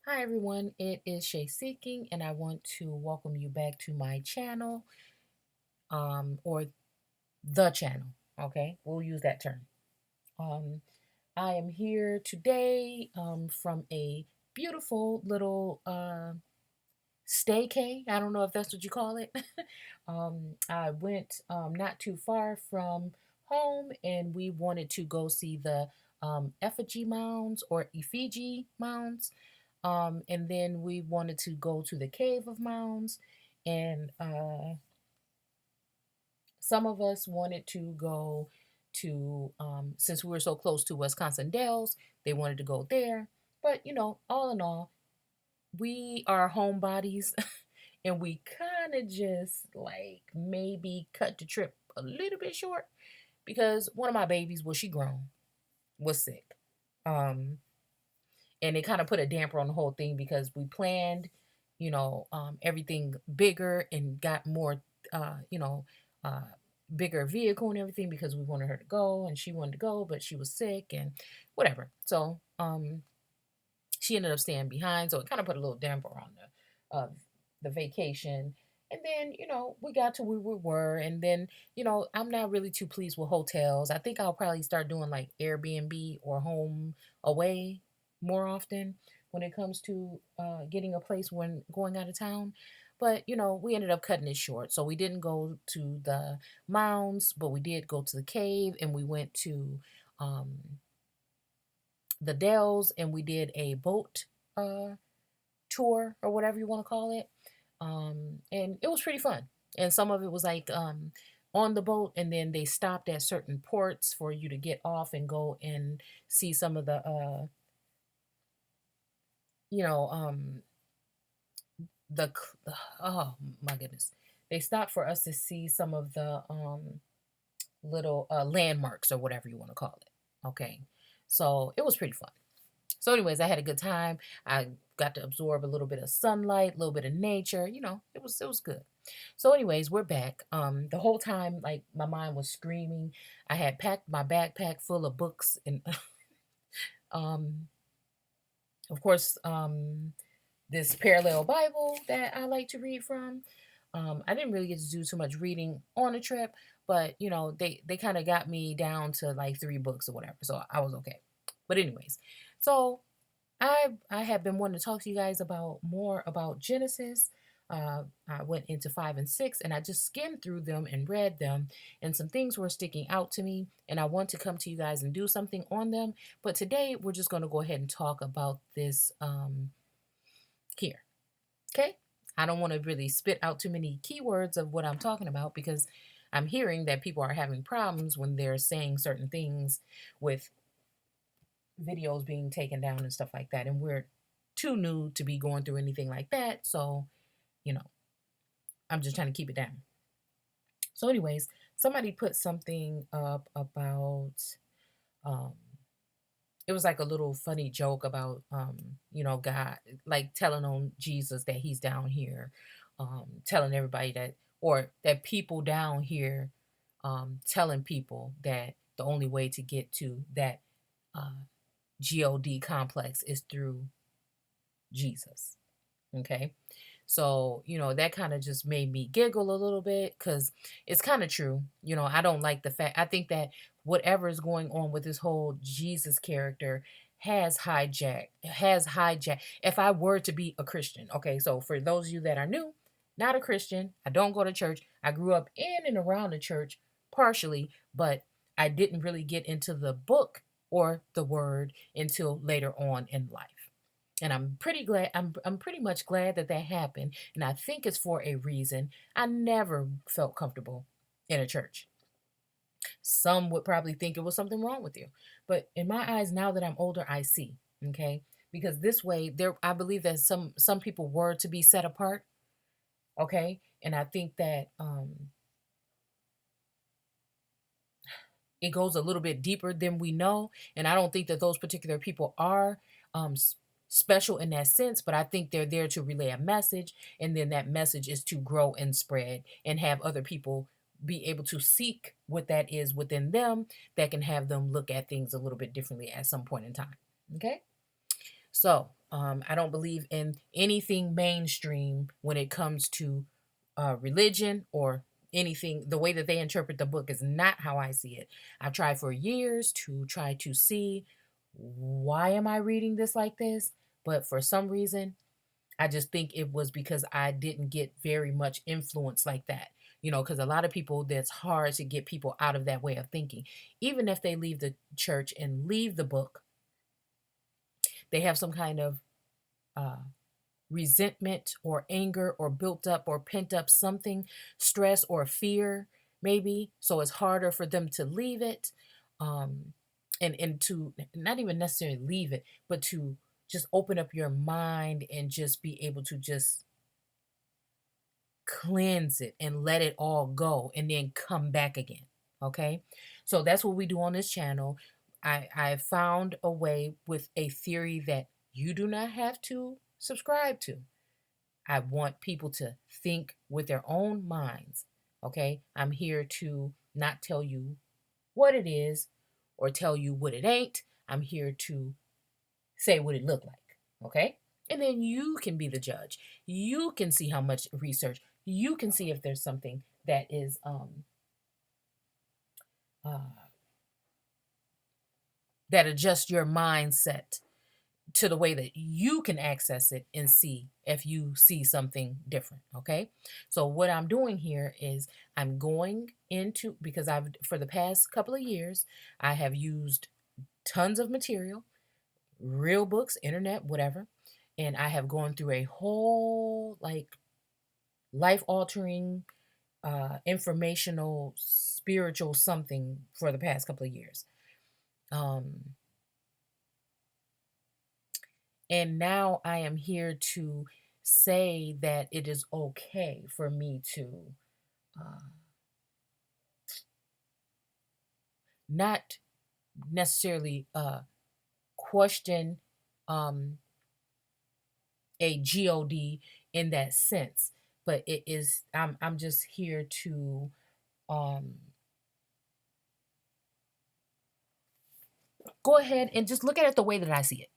Hi everyone, it is Shay Seeking, and I want to welcome you back to my channel, or the channel. Okay, we'll use that term. Um, I am here today from a beautiful little staycay. I don't know if that's what you call it. I went not too far from home, and we wanted to go see the effigy mounds or effigy mounds. And then we wanted to go to the Cave of Mounds, and some of us wanted to go to, since we were so close to Wisconsin Dells, they wanted to go there. But, all in all, we are homebodies and we kind of just like maybe cut the trip a little bit short because one of my babies, well, she grown, was sick. Um, and it kind of put a damper on the whole thing because we planned, everything bigger and got more, uh, you know, uh, bigger vehicle and everything because we wanted her to go and she wanted to go, but she was sick and whatever. So she ended up staying behind, so it kind of put a little damper on the vacation. And then we got to where we were, and then I'm not really too pleased with hotels. I think I'll probably start doing like Airbnb or home away more often when it comes to getting a place when going out of town. But we ended up cutting it short, so we didn't go to the mounds, but we did go to the cave, and we went to um, the Dells, and we did a boat uh, tour or whatever you want to call it. And it was pretty fun. And some of it was like on the boat, and then they stopped at certain ports for you to get off and go and see some of the, you know, the, oh my goodness. They stopped for us to see some of the little landmarks or whatever you want to call it. Okay. So it was pretty fun. So, anyways, I had a good time. I got to absorb a little bit of sunlight, a little bit of nature. It was good. So, anyways, we're back. The whole time, like my mind was screaming. I had packed my backpack full of books, and um, of course, this parallel Bible that I like to read from. I didn't really get to do too much reading on the trip, but they kind of got me down to like 3 books or whatever, so I was okay. But anyways, so I have been wanting to talk to you guys about more about Genesis. I went into 5 and 6, and I just skimmed through them and read them, and some things were sticking out to me, and I want to come to you guys and do something on them. But today we're just going to go ahead and talk about this here. Okay? I don't want to really spit out too many keywords of what I'm talking about because I'm hearing that people are having problems when they're saying certain things with videos being taken down and stuff like that. And we're too new to be going through anything like that. So, you know, I'm just trying to keep it down. So, anyways, somebody put something up about, um, it was like a little funny joke about, God, like telling on Jesus that he's down here, telling everybody that, or that people down here, telling people that the only way to get to that uh, God complex is through Jesus. Okay. So, that kind of just made me giggle a little bit because it's kind of true. I don't like the fact, I think that whatever is going on with this whole Jesus character has hijacked. If I were to be a Christian, okay, so for those of you that are new, not a Christian, I don't go to church. I grew up in and around the church partially, but I didn't really get into the book or the word until later on in life. And I'm pretty glad, I'm pretty much glad that that happened. And I think it's for a reason. I never felt comfortable in a church. Some would probably think it was something wrong with you. But in my eyes, now that I'm older, I see. Okay. Because this way, I believe that some people were to be set apart. Okay. And I think that it goes a little bit deeper than we know. And I don't think that those particular people are special in that sense, but I think they're there to relay a message. And then that message is to grow and spread and have other people be able to seek what that is within them that can have them look at things a little bit differently at some point in time. Okay. So, I don't believe in anything mainstream when it comes to religion or anything. The way that they interpret the book is not how I see it. I've tried for years to try to see, why am I reading this like this? But for some reason, I just think it was because I didn't get very much influence like that. Because a lot of people, that's hard to get people out of that way of thinking. Even if they leave the church and leave the book, they have some kind of uh, resentment or anger or built up or pent up something, stress or fear, maybe. So it's harder for them to leave it, um, and to not even necessarily leave it, but to just open up your mind and just be able to just cleanse it and let it all go and then come back again. Okay. So that's what we do on this channel. I found a way with a theory that you do not have to subscribe to. I want people to think with their own minds. Okay. I'm here to not tell you what it is or tell you what it ain't. I'm here to say what it looked like. Okay. And then you can be the judge. You can see how much research. You can see if there's something that is uh, that adjusts your mindset to the way that you can access it and see if you see something different. Okay. So what I'm doing here is I'm going into, because I've, for the past couple of years, I have used tons of material, real books, internet, whatever. And I have gone through a whole like life altering, informational, spiritual something for the past couple of years. Um, And now I am here to say that it is okay for me to uh, not necessarily question um, a God in that sense, but it is I'm just here to um, go ahead and just look at it the way that I see it.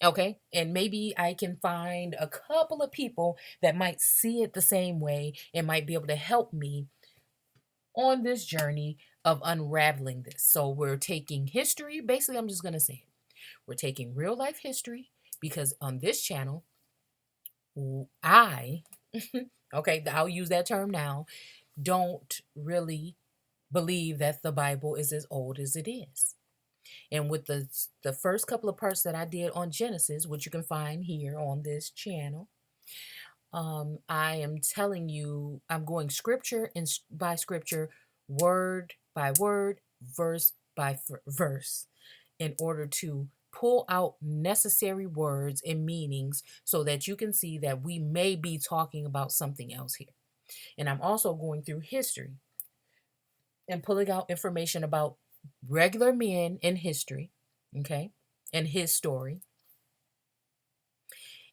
Okay. And maybe I can find a couple of people that might see it the same way and might be able to help me on this journey of unraveling this. So we're taking history. Basically, I'm just going to say it. We're taking real life history because on this channel, I, okay, I'll use that term now, don't really believe that the Bible is as old as it is. And with the first couple of parts that I did on Genesis, which you can find here on this channel, I am telling you, I'm going scripture and by scripture, word by word, verse by verse, in order to pull out necessary words and meanings so that you can see that we may be talking about something else here. And I'm also going through history and pulling out information about regular men in history, okay, and his story.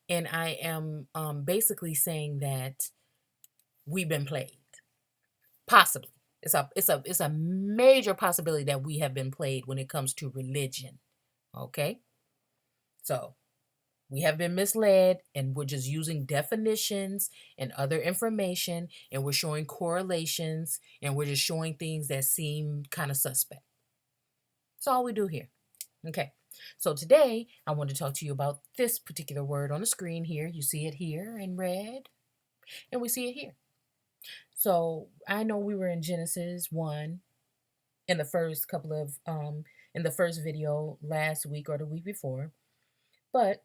And I am basically saying that we've been played. Possibly. It's a major possibility that we have been played when it comes to religion. Okay? So we have been misled and we're just using definitions and other information and we're showing correlations and we're just showing things that seem kind of suspect. That's all we do here. Okay. So today I want to talk to you about this particular word on the screen here. You see it here in red and we see it here. So I know we were in Genesis 1 in the first couple of in the first video last week or the week before, but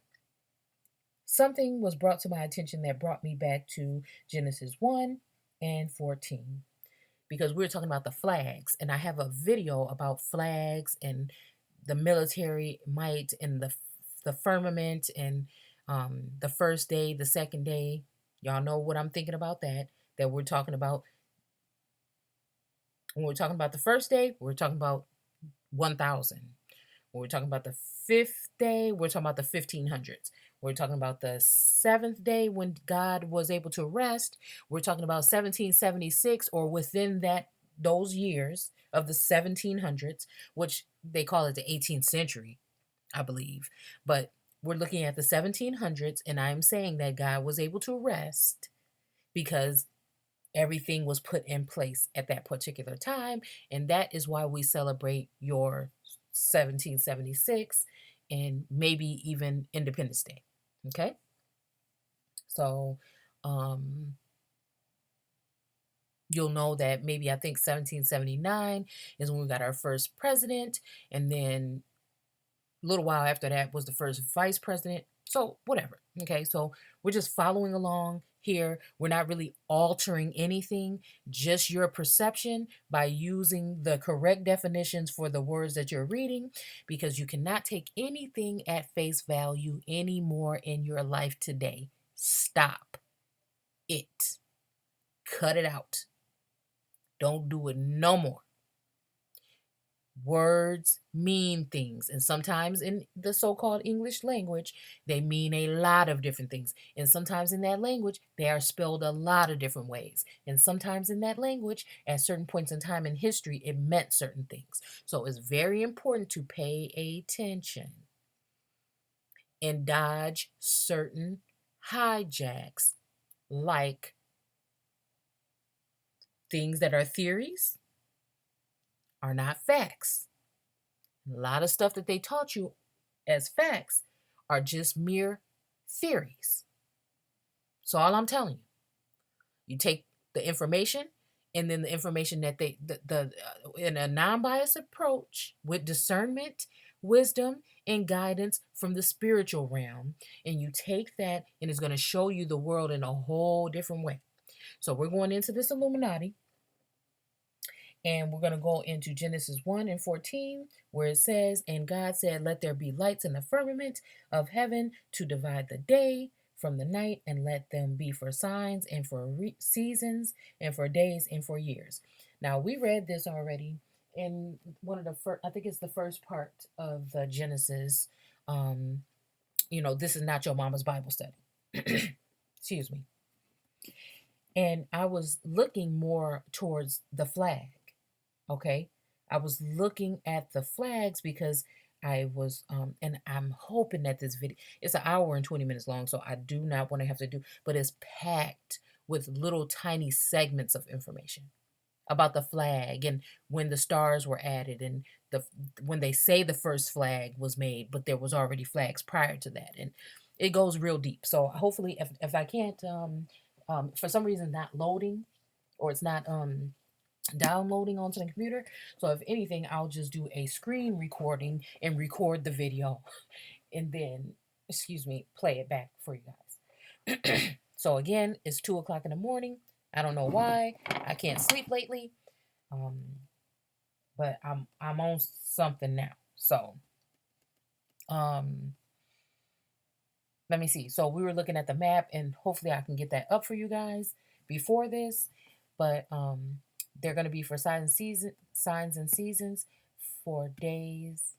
something was brought to my attention that brought me back to Genesis 1 and 14 because we were talking about the flags, and I have a video about flags and the military might and the firmament and the first day, the second day. Y'all know what I'm thinking about that we're talking about. When we're talking about the first day, we're talking about 1000. When we're talking about the fifth day, we're talking about the 1500s. We're talking about the seventh day when God was able to rest. We're talking about 1776 or within those years of the 1700s, which they call it the 18th century, I believe. But we're looking at the 1700s, and I'm saying that God was able to rest because everything was put in place at that particular time. And that is why we celebrate your 1776 and maybe even Independence Day. Okay. So, um, you'll know that maybe I think 1779 is when we got our first president. And then a little while after that was the first vice president. So, whatever. Okay. So, we're just following along here. We're not really altering anything, just your perception by using the correct definitions for the words that you're reading, because you cannot take anything at face value anymore in your life today. Stop it. Cut it out. Don't do it no more. Words mean things, and sometimes in the so-called English language, they mean a lot of different things. And sometimes in that language, they are spelled a lot of different ways. And sometimes in that language, at certain points in time in history, it meant certain things. So it's very important to pay attention and dodge certain hijacks, like things that are theories are not facts. A lot of stuff that they taught you as facts are just mere theories. So all I'm telling you, you take the information, and then the information that in a non-biased approach with discernment, wisdom, and guidance from the spiritual realm, and you take that, and it's going to show you the world in a whole different way. So we're going into this Illuminati. And we're going to go into Genesis 1 and 14, where it says, "And God said, let there be lights in the firmament of heaven to divide the day from the night, and let them be for signs and for seasons and for days and for years." Now, we read this already in one of the first, I think it's the first part of the Genesis. This is not your mama's Bible study. Excuse me. And I was looking more towards the flag. Okay. I was looking at the flags because I was, and I'm hoping that this video, it's an hour and 20 minutes long, so I do not want to have to do, but it's packed with little tiny segments of information about the flag and when the stars were added, and when they say the first flag was made, but there was already flags prior to that, and it goes real deep. So hopefully, if I can't, for some reason not loading, or it's not downloading onto the computer. So if anything, I'll just do a screen recording and record the video and then, play it back for you guys. So again, it's 2 o'clock in the morning. I don't know why. I can't sleep lately. But I'm on something now. So let me see. So we were looking at the map, and hopefully I can get that up for you guys before this. But they're going to be for signs and seasons, for days,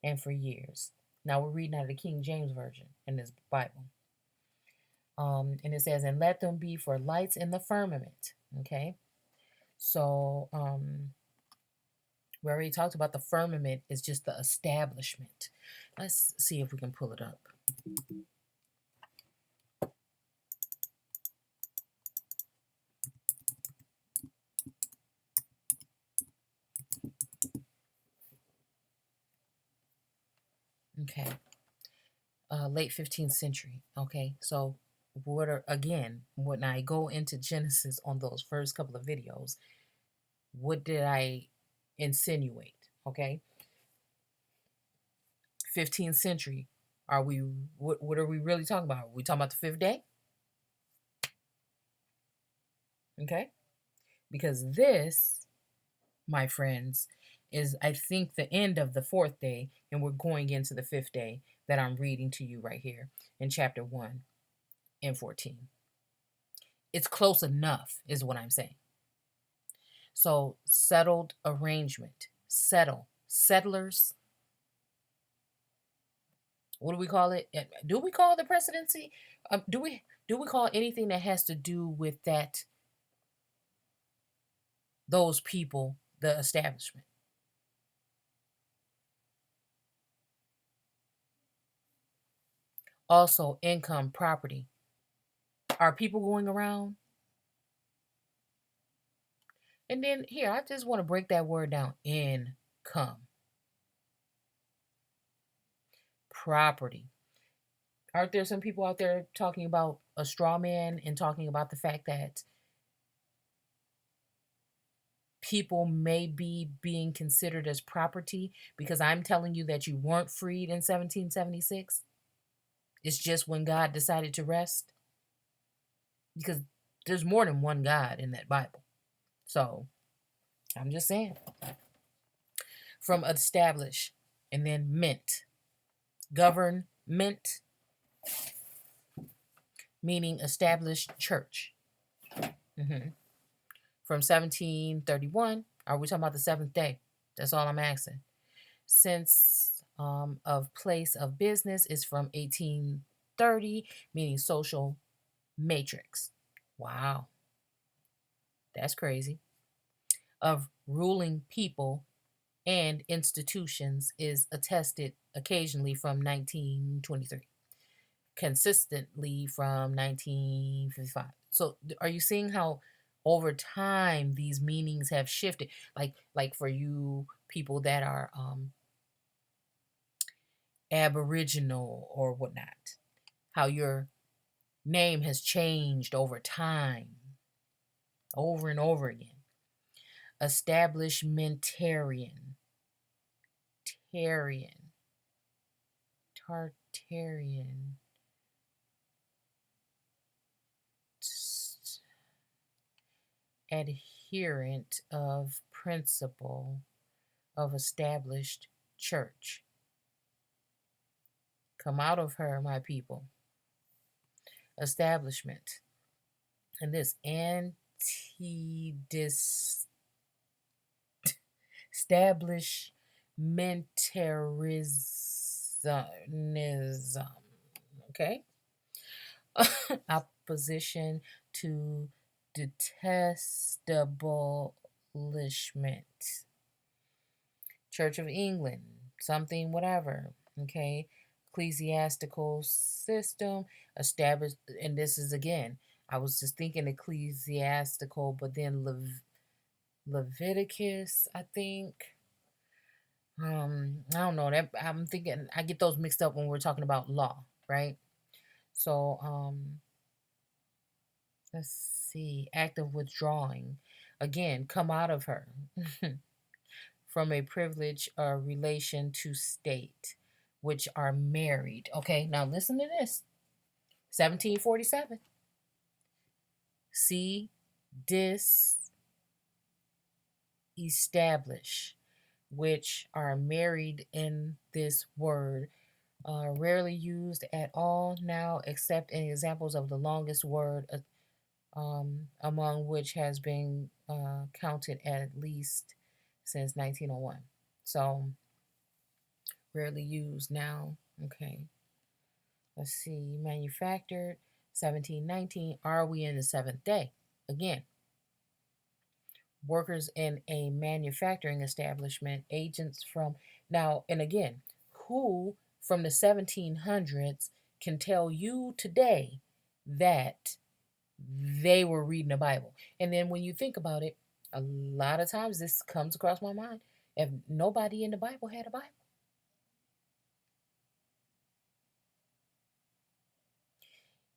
and for years. Now we're reading out of the King James Version in this Bible. And it says, "And let them be for lights in the firmament." Okay. So we already talked about the firmament is just the establishment. Let's see if we can pull it up. Okay. Late 15th century. Okay. So when I go into Genesis on those first couple of videos, what did I insinuate? Okay. 15th century. What are we really talking about? Are we talking about the fifth day? Okay. Because this, my friends, is, I think, the end of the fourth day, and we're going into the fifth day that I'm reading to you right here in chapter 1 and 14. It's close enough, is what I'm saying. So, settled arrangement, settlers. What do we call it? Do we call it the presidency? Do we call anything that has to do with those people, the establishment? Also, income, property. Are people going around? And then here, I just want to break that word down. Income, property. Aren't there some people out there talking about a straw man and talking about the fact that people may be being considered as property because I'm telling you that you weren't freed in 1776? It's just when God decided to rest, because there's more than one God in that Bible. So I'm just saying. From establish and then mint. Government, meaning established church. hmm From 1731, are we talking about the seventh day? That's all I'm asking. Sense of place of business is from 1830, meaning social matrix. Wow, that's crazy. Of ruling people and institutions is attested occasionally from 1923, consistently from 1955. So are you seeing how over time these meanings have shifted? Like for you people that are aboriginal or whatnot, how your name has changed over time, over and over again. Establishmentarian, Tarian, Tartarian, adherent of principle of established church. Come out of her, my people. Establishment. And this establishmentarism. Okay? Opposition to detestablishment. Church of England, something, whatever. Okay? Ecclesiastical system established, and this is again, I was just thinking ecclesiastical, but then Leviticus, I think. I don't know. That I'm thinking I get those mixed up when we're talking about law, right? So, let's see. Act of withdrawing. Again, come out of her from a privilege or relation to state, which are married. Okay, now listen to this. 1747. See, establish, which are married in this word, rarely used at all now, except in examples of the longest word, among which has been counted at least since 1901. So, rarely used now. Okay, let's see. Manufactured, 1719. Are we in the seventh day? Again, workers in a manufacturing establishment, agents from now, and again, who from the 1700s can tell you today that they were reading the Bible? And then when you think about it, a lot of times this comes across my mind. If nobody in the Bible had a Bible.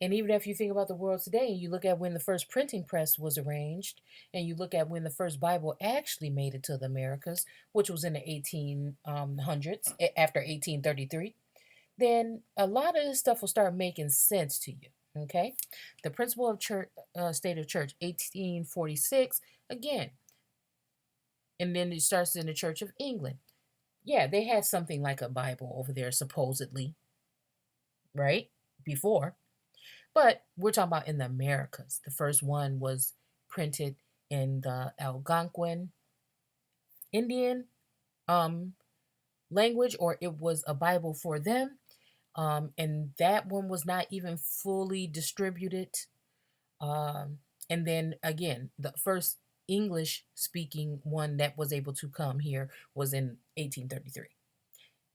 And even if you think about the world today and you look at when the first printing press was arranged, and you look at when the first Bible actually made it to the Americas, which was in the 1800s, after 1833, then a lot of this stuff will start making sense to you. Okay? The Principle of Church, State of Church, 1846, again. And then it starts in the Church of England. Yeah, they had something like a Bible over there, supposedly, right? Before. But we're talking about in the Americas. The first one was printed in the Algonquin Indian language, or it was a Bible for them. And that one was not even fully distributed. And then again, the first English speaking one that was able to come here was in 1833.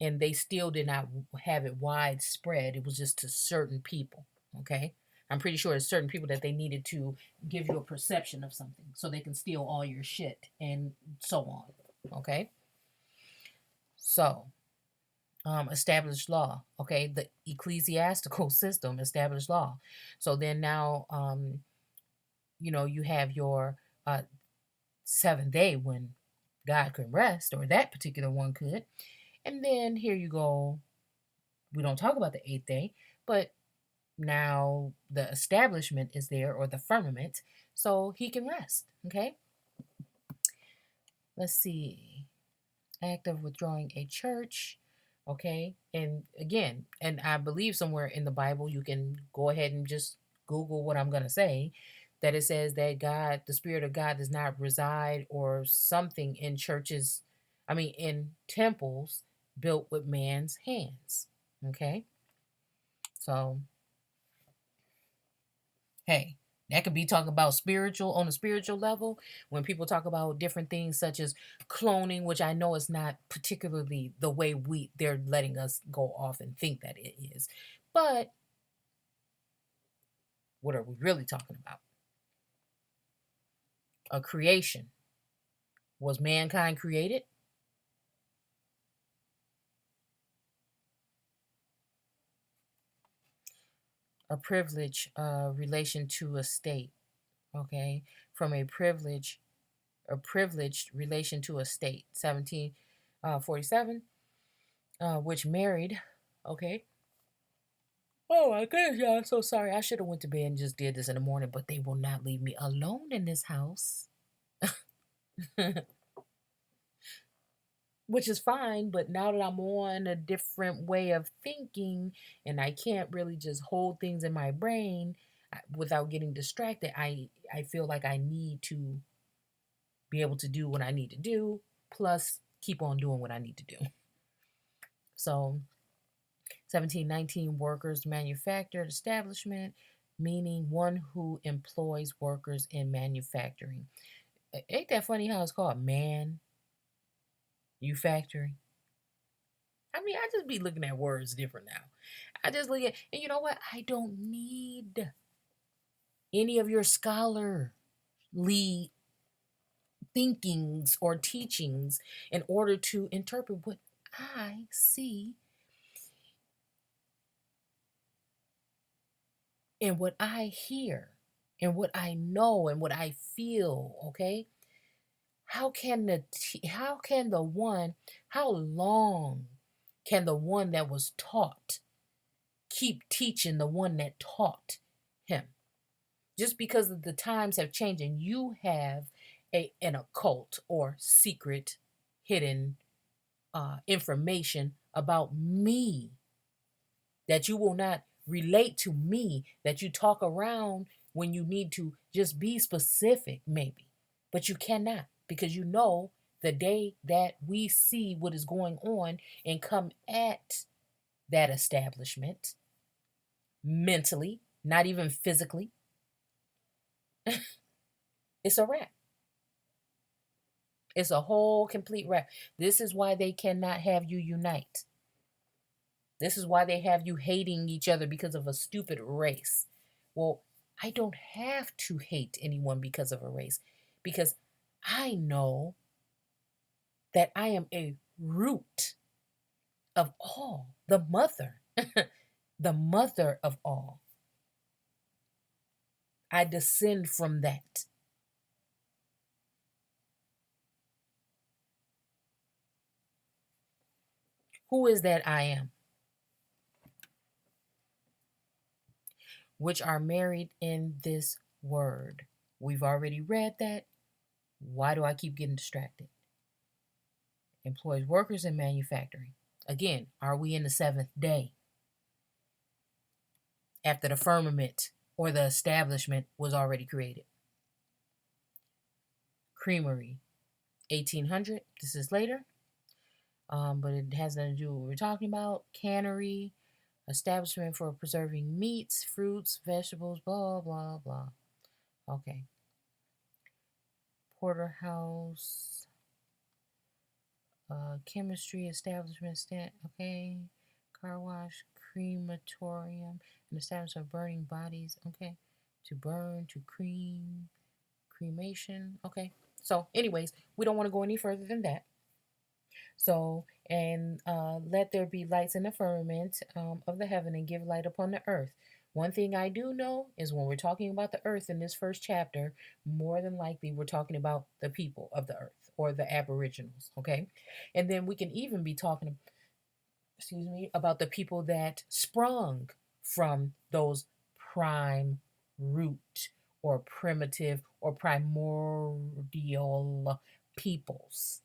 and they still did not have it widespread. It was just to certain people. Okay. I'm pretty sure it's certain people that they needed to give you a perception of something so they can steal all your shit and so on. Okay. So, established law. Okay. The ecclesiastical system established law. So then now, you have your uh, seventh day when God can rest, or that particular one could. And then here you go. We don't talk about the eighth day, but now the establishment is there, or the firmament, so he can rest. Okay. Let's see. Act of withdrawing a church. Okay. And again, and I believe somewhere in the Bible, you can go ahead and just Google what I'm going to say, that it says that God, the Spirit of God, does not reside or something in churches, I mean, in temples built with man's hands. Okay. So, hey, that could be talking about spiritual, on a spiritual level, when people talk about different things such as cloning, which I know is not particularly the way they're letting us go off and think that it is. But what are we really talking about? A creation. Was mankind created? A privilege relation to a state. Okay. From a privileged relation to a state. 1747, which married. Okay. Oh my goodness, y'all. I'm so sorry. I should have went to bed and just did this in the morning, but they will not leave me alone in this house. Which is fine, but now that I'm on a different way of thinking and I can't really just hold things in my brain without getting distracted, I feel like I need to be able to do what I need to do, plus keep on doing what I need to do. So 1719, workers manufactured establishment, meaning one who employs workers in manufacturing. Ain't that funny how it's called manufacturing? I mean, I just be looking at words different now. I just look at, and you know what? I don't need any of your scholarly thinkings or teachings in order to interpret what I see and what I hear and what I know and what I feel. Okay, how long can the one that was taught keep teaching the one that taught him? Just because the times have changed and you have an occult or secret hidden information about me that you will not relate to me, that you talk around when you need to just be specific, maybe, but you cannot, because you know the day that we see what is going on and come at that establishment mentally, not even physically, it's a wrap. It's a whole complete wrap. This is why they cannot have you unite. This is why they have you hating each other because of a stupid race. Well, I don't have to hate anyone because of a race, because I know that I am a root of all, the mother, the mother of all. I descend from that. Who is that I am? Which are married in this word. We've already read that. Why do I keep getting distracted? Employs workers in manufacturing. Again, are we in the seventh day after the firmament or the establishment was already created? Creamery, 1800. This is later, but it has nothing to do with what we're talking about. Cannery, establishment for preserving meats, fruits, vegetables, blah, blah, blah. Okay. Porterhouse. chemistry establishment, okay, car wash, crematorium, an establishment of burning bodies, okay, to burn, to cremation, okay. So, anyways, we don't want to go any further than that. So, and let there be lights in the firmament of the heaven and give light upon the earth. One thing I do know is when we're talking about the earth in this first chapter, more than likely we're talking about the people of the earth or the aboriginals, okay? And then we can even be talking, excuse me, about the people that sprung from those prime root or primitive or primordial peoples.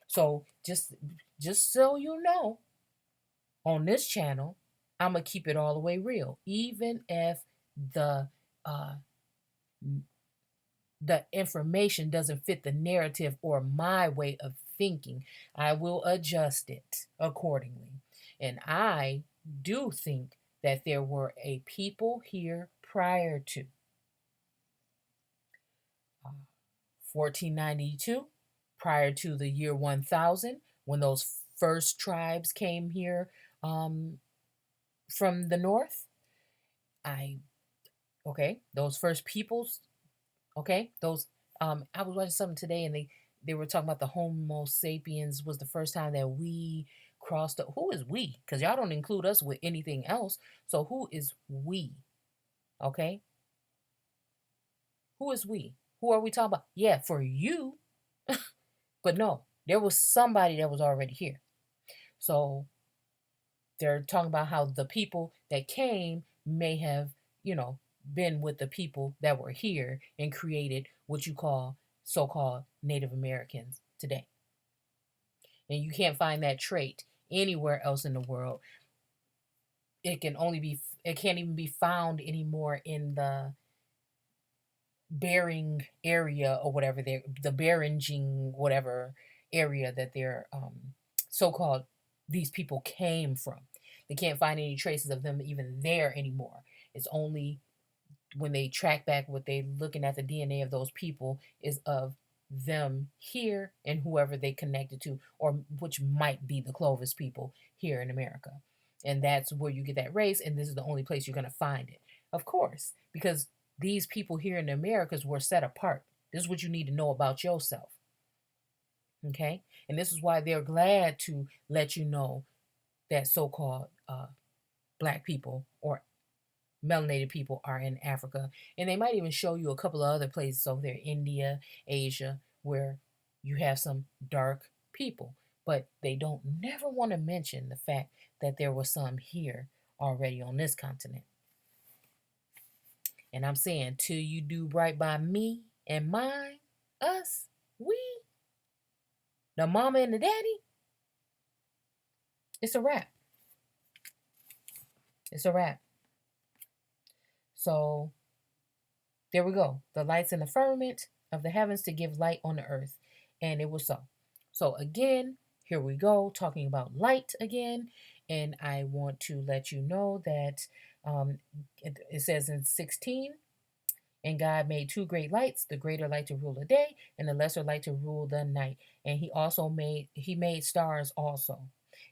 So just so you know, on this channel, I'm gonna keep it all the way real, even if the uh, the information doesn't fit the narrative or my way of thinking. I will adjust it accordingly, and I do think that there were a people here prior to 1492, prior to the year 1000, when those first tribes came here um, from the north. I, okay, those first peoples, okay, those, I was watching something today and they were talking about the Homo sapiens was the first time that we crossed up. Who is we? Because y'all don't include us with anything else. So who is we? Okay, who is we? Who are we talking about? Yeah, for you, but no, there was somebody that was already here. So they're talking about how the people that came may have, you know, been with the people that were here and created what you call so-called Native Americans today. And you can't find that trait anywhere else in the world. It can't even be found anymore in the Bering area or whatever, the Beringing whatever area that they're so-called these people came from. They can't find any traces of them even there anymore. It's only when they track back what they looking at the DNA of those people is of them here and whoever they connected to, or which might be the Clovis people here in America. And that's where you get that race, and this is the only place you're going to find it. Of course, because these people here in the Americas were set apart. This is what you need to know about yourself. Okay? And this is why they're glad to let you know that so called black people or melanated people are in Africa. And they might even show you a couple of other places over there, India, Asia, where you have some dark people. But they don't never want to mention the fact that there was some here already on this continent. And I'm saying, till you do right by me and mine, us, we, the mama and the daddy, it's a wrap. It's a wrap. So there we go. The lights in the firmament of the heavens to give light on the earth. And it was so. So again, here we go, talking about light again. And I want to let you know that it says in 16, and God made two great lights, the greater light to rule the day, and the lesser light to rule the night. And he made stars also.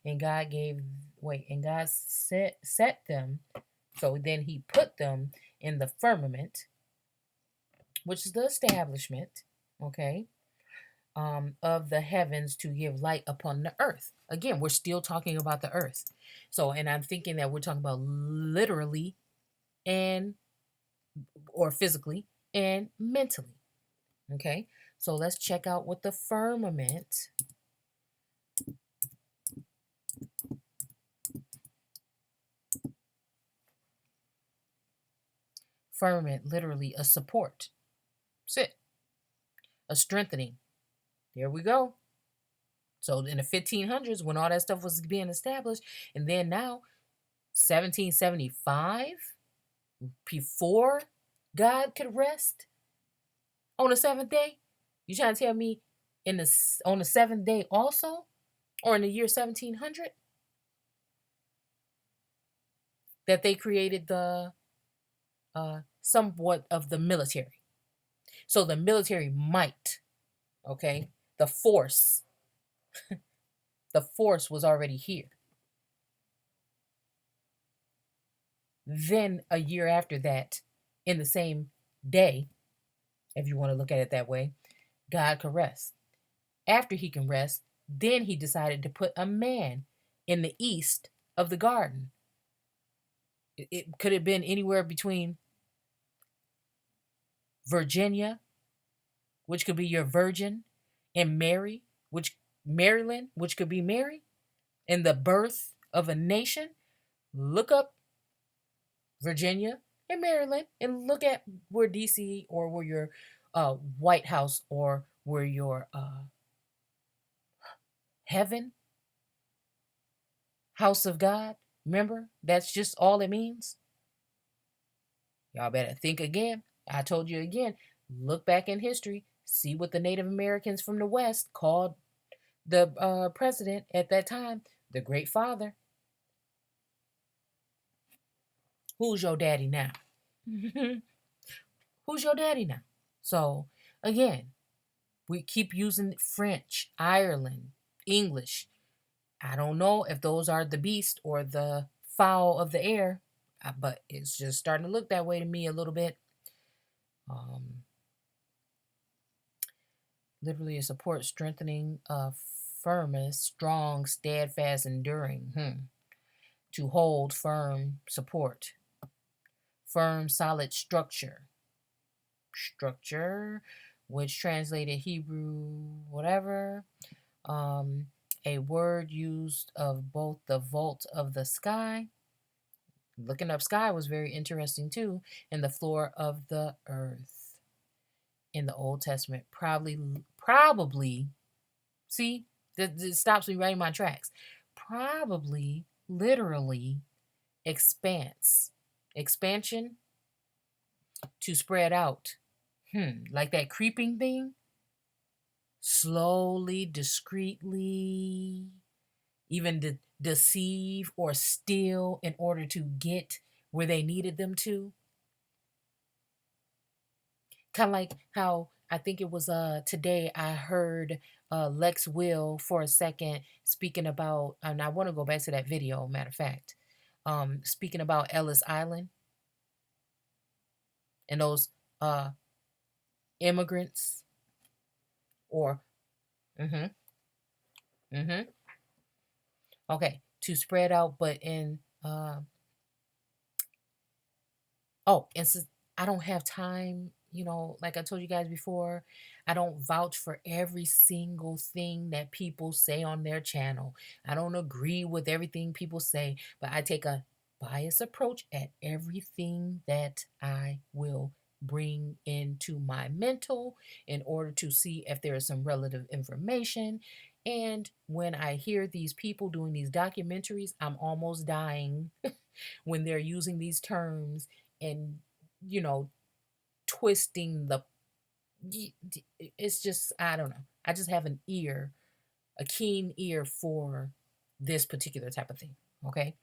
And God set them. So then he put them in the firmament, which is the establishment, okay, of the heavens to give light upon the earth. Again, we're still talking about the earth. So, and I'm thinking that we're talking about literally and or physically and mentally. Okay, so let's check out what the firmament. Firmament, literally a support. Sit. A strengthening. There we go. So in the 1500s, when all that stuff was being established, and then now 1775, before God could rest on the seventh day, you trying to tell me on the seventh day also, or in the year 1700, that they created the somewhat of the military. So the military might, okay, the force The force was already here. Then a year after that, in the same day, if you want to look at it that way, God could rest. After he can rest, then he decided to put a man in the east of the garden. It could have been anywhere between Virginia, which could be your virgin, and Mary, which Maryland, which could be Mary, and the birth of a nation. Look up Virginia and Maryland and look at where DC or where your White House or where your heaven, house of God. Remember, that's just all it means. Y'all better think again. I told you again, look back in history, see what the Native Americans from the West called the president at that time, the Great Father. Who's your daddy now? Who's your daddy now? So, again, we keep using French, Ireland, English. I don't know if those are the beast or the fowl of the air, but it's just starting to look that way to me a little bit. Literally, a support, strengthening, firmness, strong, steadfast, enduring. To hold, firm, support, firm, solid structure. Structure, which translated Hebrew, whatever. A word used of both the vault of the sky. Looking up sky was very interesting too, and the floor of the earth. In the Old Testament, probably, see, this stops me right in my tracks. Probably, literally, expansion, to spread out. Like that creeping thing, slowly, discreetly, even deceive or steal in order to get where they needed them to. Kind of like how I think it was today I heard Lex Will for a second speaking about, and I want to go back to that video, matter of fact, speaking about Ellis Island and those immigrants or mm-hmm, mm-hmm. Okay, to spread out, but in and since I don't have time, like I told you guys before, I don't vouch for every single thing that people say on their channel. I don't agree with everything people say, but I take a biased approach at everything that I will bring into my mental in order to see if there is some relative information. And when I hear these people doing these documentaries, I'm almost dying when they're using these terms and you know twisting the it's just, I don't know, I just have a keen ear for this particular type of thing. Okay,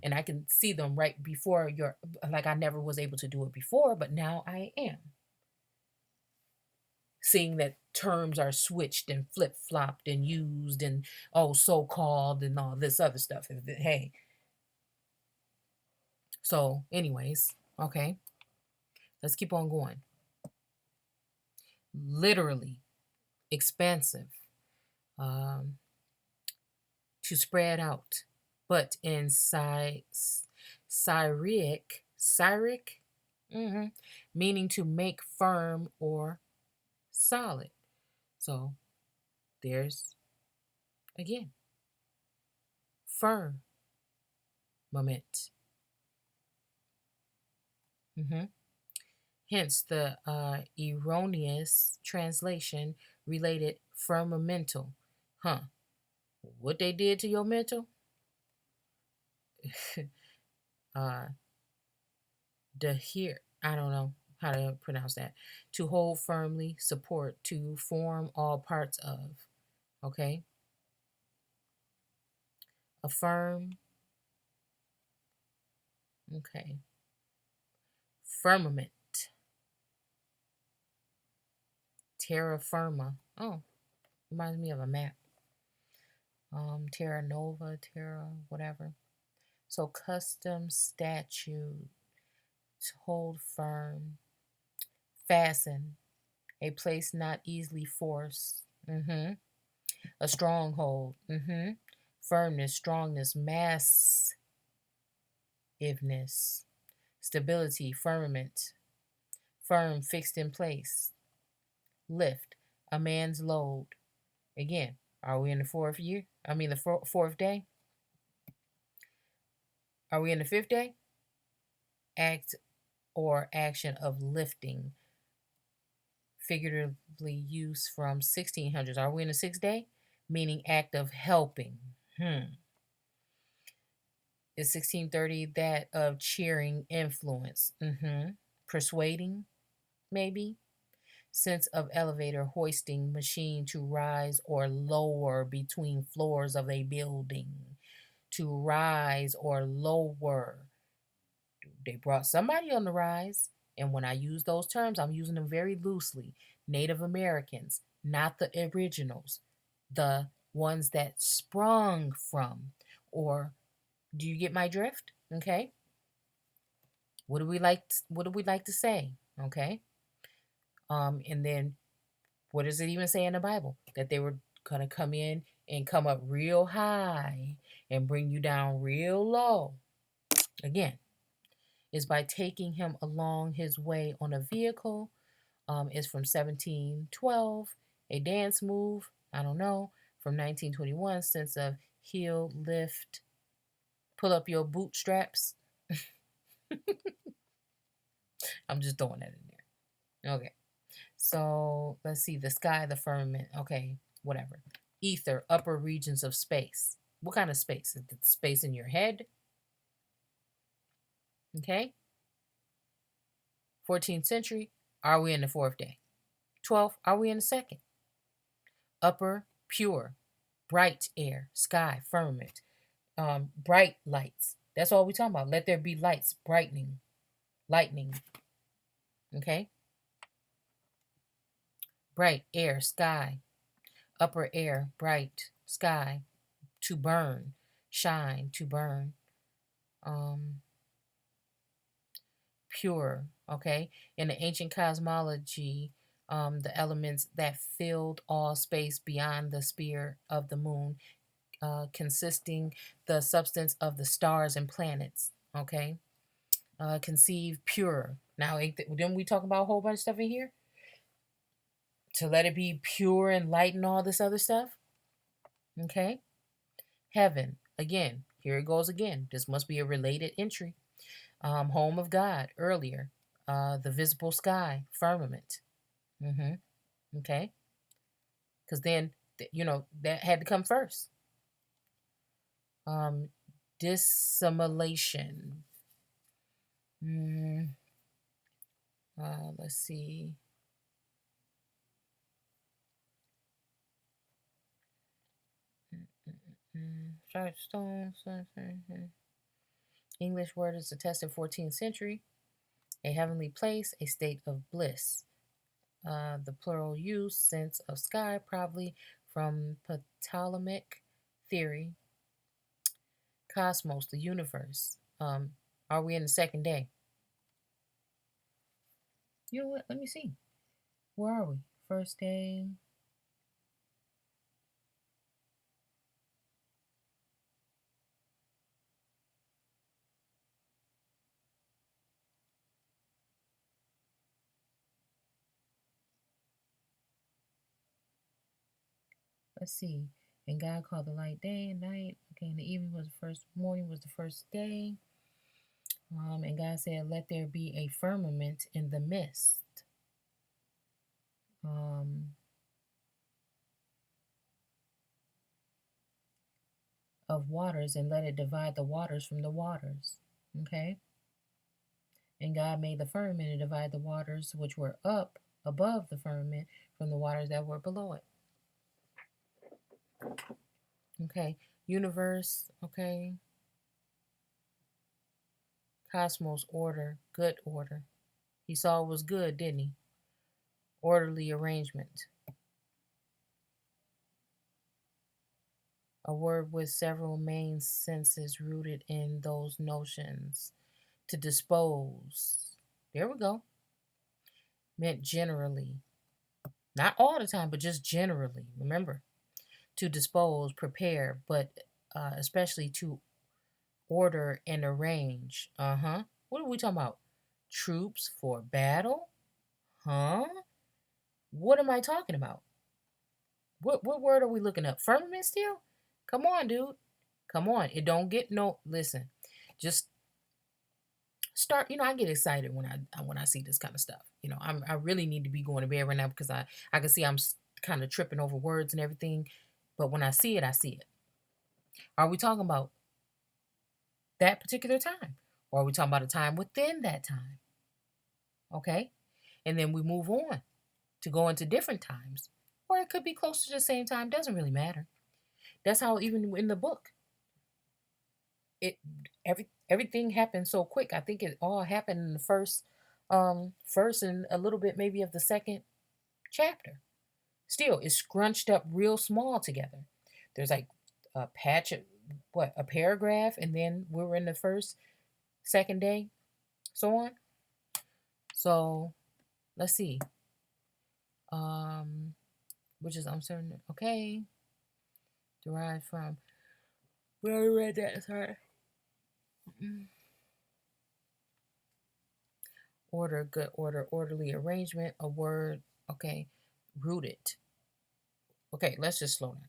and I can see them right before your, like, I never was able to do it before, but now I am seeing that terms are switched and flip-flopped and used and so-called and all this other stuff. Hey, so anyways, okay, let's keep on going. Literally expansive, um, to spread out, but in Syriac, meaning to make firm or solid. So there's again firmament. Hence the erroneous translation related firmamental. What they did to your mental? Here, I don't know how to pronounce that. To hold firmly, support, to form all parts of. Okay? Affirm. Okay. Firmament. Terra firma. Oh, reminds me of a map. Terra Nova, Terra, whatever. So custom statute, hold firm, fasten, a place not easily forced. A stronghold. Firmness, strongness, massiveness, stability, firmament, firm, fixed in place. Lift, a man's load. Again, are we in the fourth year? I mean, the fourth day? Are we in the fifth day? Act or action of lifting, figuratively used from 1600s. Are we in the sixth day? Meaning act of helping. Is 1630 that of cheering influence? Persuading, maybe? Sense of elevator hoisting machine to rise or lower between floors of a building. To rise or lower. They brought somebody on the rise. And when I use those terms, I'm using them very loosely. Native Americans, not the originals, the ones that sprung from. Or do you get my drift? Okay. What do we like to say? Okay. And then what does it even say in the Bible? That they were gonna come in and come up real high and bring you down real low. Again, is by taking him along his way on a vehicle. Is from 1712. A dance move, I don't know, from 1921. Sense of heel, lift, pull up your bootstraps. I'm just throwing that in there. Okay. So let's see. The sky, the firmament. Okay, whatever. Ether, upper regions of space. What kind of space? Is it space in your head? Okay. 14th century. Are we in the fourth day? 12th. Are we in the second? Upper, pure, bright air, sky, firmament, bright lights. That's all we talking about. Let there be lights, brightening, lightning. Okay. Bright air, sky, upper air, bright sky, to burn, shine, to burn, pure. Okay. In the ancient cosmology, the elements that filled all space beyond the sphere of the moon, consisting the substance of the stars and planets. Okay. Conceive pure. Now, didn't we talk about a whole bunch of stuff in here? To let it be pure and light and all this other stuff. Okay. Heaven. Again, here it goes again. This must be a related entry. Home of God, earlier. The visible sky, firmament. Okay. Because then, that had to come first. Dissimulation. Let's see. Stone. English word is attested 14th century. A heavenly place, a state of bliss. The plural use, sense of sky, probably from Ptolemaic theory. Cosmos, the universe. Are we in the second day? You know what? Let me see. Where are we? First day. Let's see. And God called the light day and night. Okay, and the evening was the first, morning was the first day. And God said, let there be a firmament in the midst. Of waters, and let it divide the waters from the waters. Okay. And God made the firmament and divide the waters which were up above the firmament from the waters that were below it. Okay. Universe. Okay. Cosmos, order, good order. He saw it was good, didn't he? Orderly arrangement. A word with several main senses rooted in those notions. To dispose. There we go. Meant generally. Not all the time, but just generally. Remember, to dispose, prepare, but especially to order and arrange. What are we talking about? Troops for battle? Huh? What am I talking about? What word are we looking up? Firmament still? Come on, dude. Come on. It don't get no listen. Just start, I get excited when I see this kind of stuff. I really need to be going to bed right now because I can see I'm kind of tripping over words and everything. But when I see it, I see it. Are we talking about that particular time? Or are we talking about a time within that time? Okay? And then we move on to go into different times. Or it could be close to the same time. Doesn't really matter. That's how even in the book, it everything happened so quick. I think it all happened in the first and a little bit maybe of the second chapter. Still, it's scrunched up real small together. There's like a patch of a paragraph, and then we were in the first, second day, so on. So let's see. Which is I'm certain okay. Derived from we already read that, sorry. Order, good order, orderly arrangement, a word, okay, rooted. Okay, let's just slow down.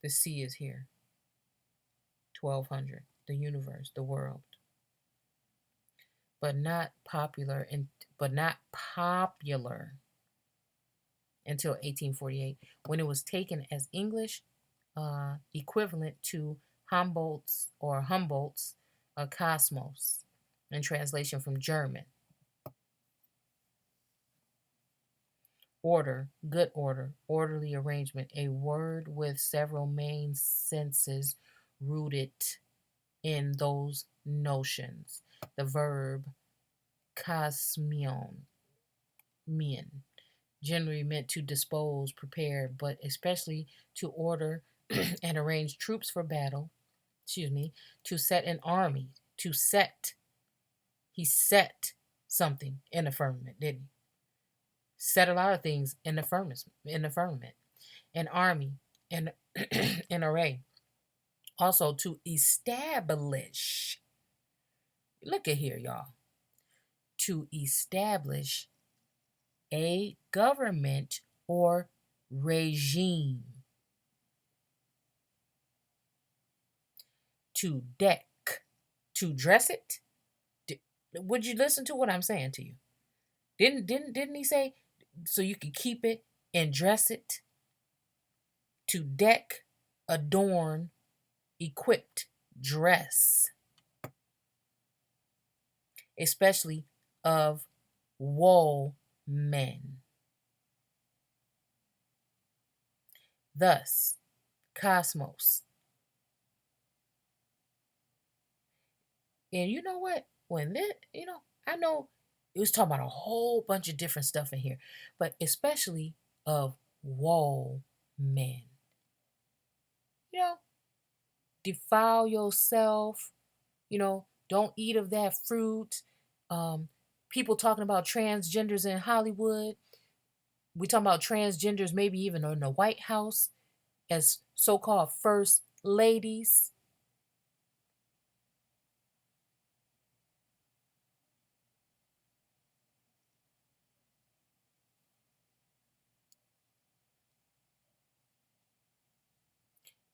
The sea is here. 1200, the universe, the world. But not popular until 1848 when it was taken as English equivalent to Humboldt's Cosmos in translation from German. Order, good order, orderly arrangement, a word with several main senses rooted in those notions. The verb kosmion, generally meant to dispose, prepare, but especially to order and arrange troops for battle. To set an army. To set. He set something in the firmament, didn't he? Set a lot of things in the firmament. An army, an an array. Also to establish. Look at here, y'all. To establish a government or regime. To deck. To dress it. Would you listen to what I'm saying to you? Didn't he say so you can keep it and dress it? To deck, adorn, equipped, dress. Especially of woe men. Thus, cosmos. And you know what? When this, I know it was talking about a whole bunch of different stuff in here, but especially of woe men. Defile yourself, don't eat of that fruit. People talking about transgenders in Hollywood. We talking about transgenders maybe even in the White House as so-called first ladies.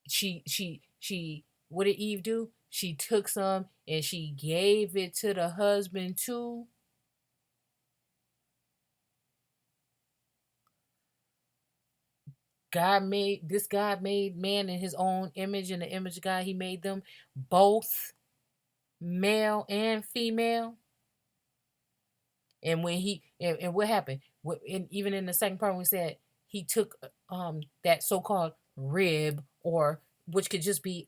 She what did Eve do? She took some and she gave it to the husband too. God made man in his own image, in the image of God. He made them both male and female. And when and what happened? Even in the second part, we said he took that so-called rib, or which could just be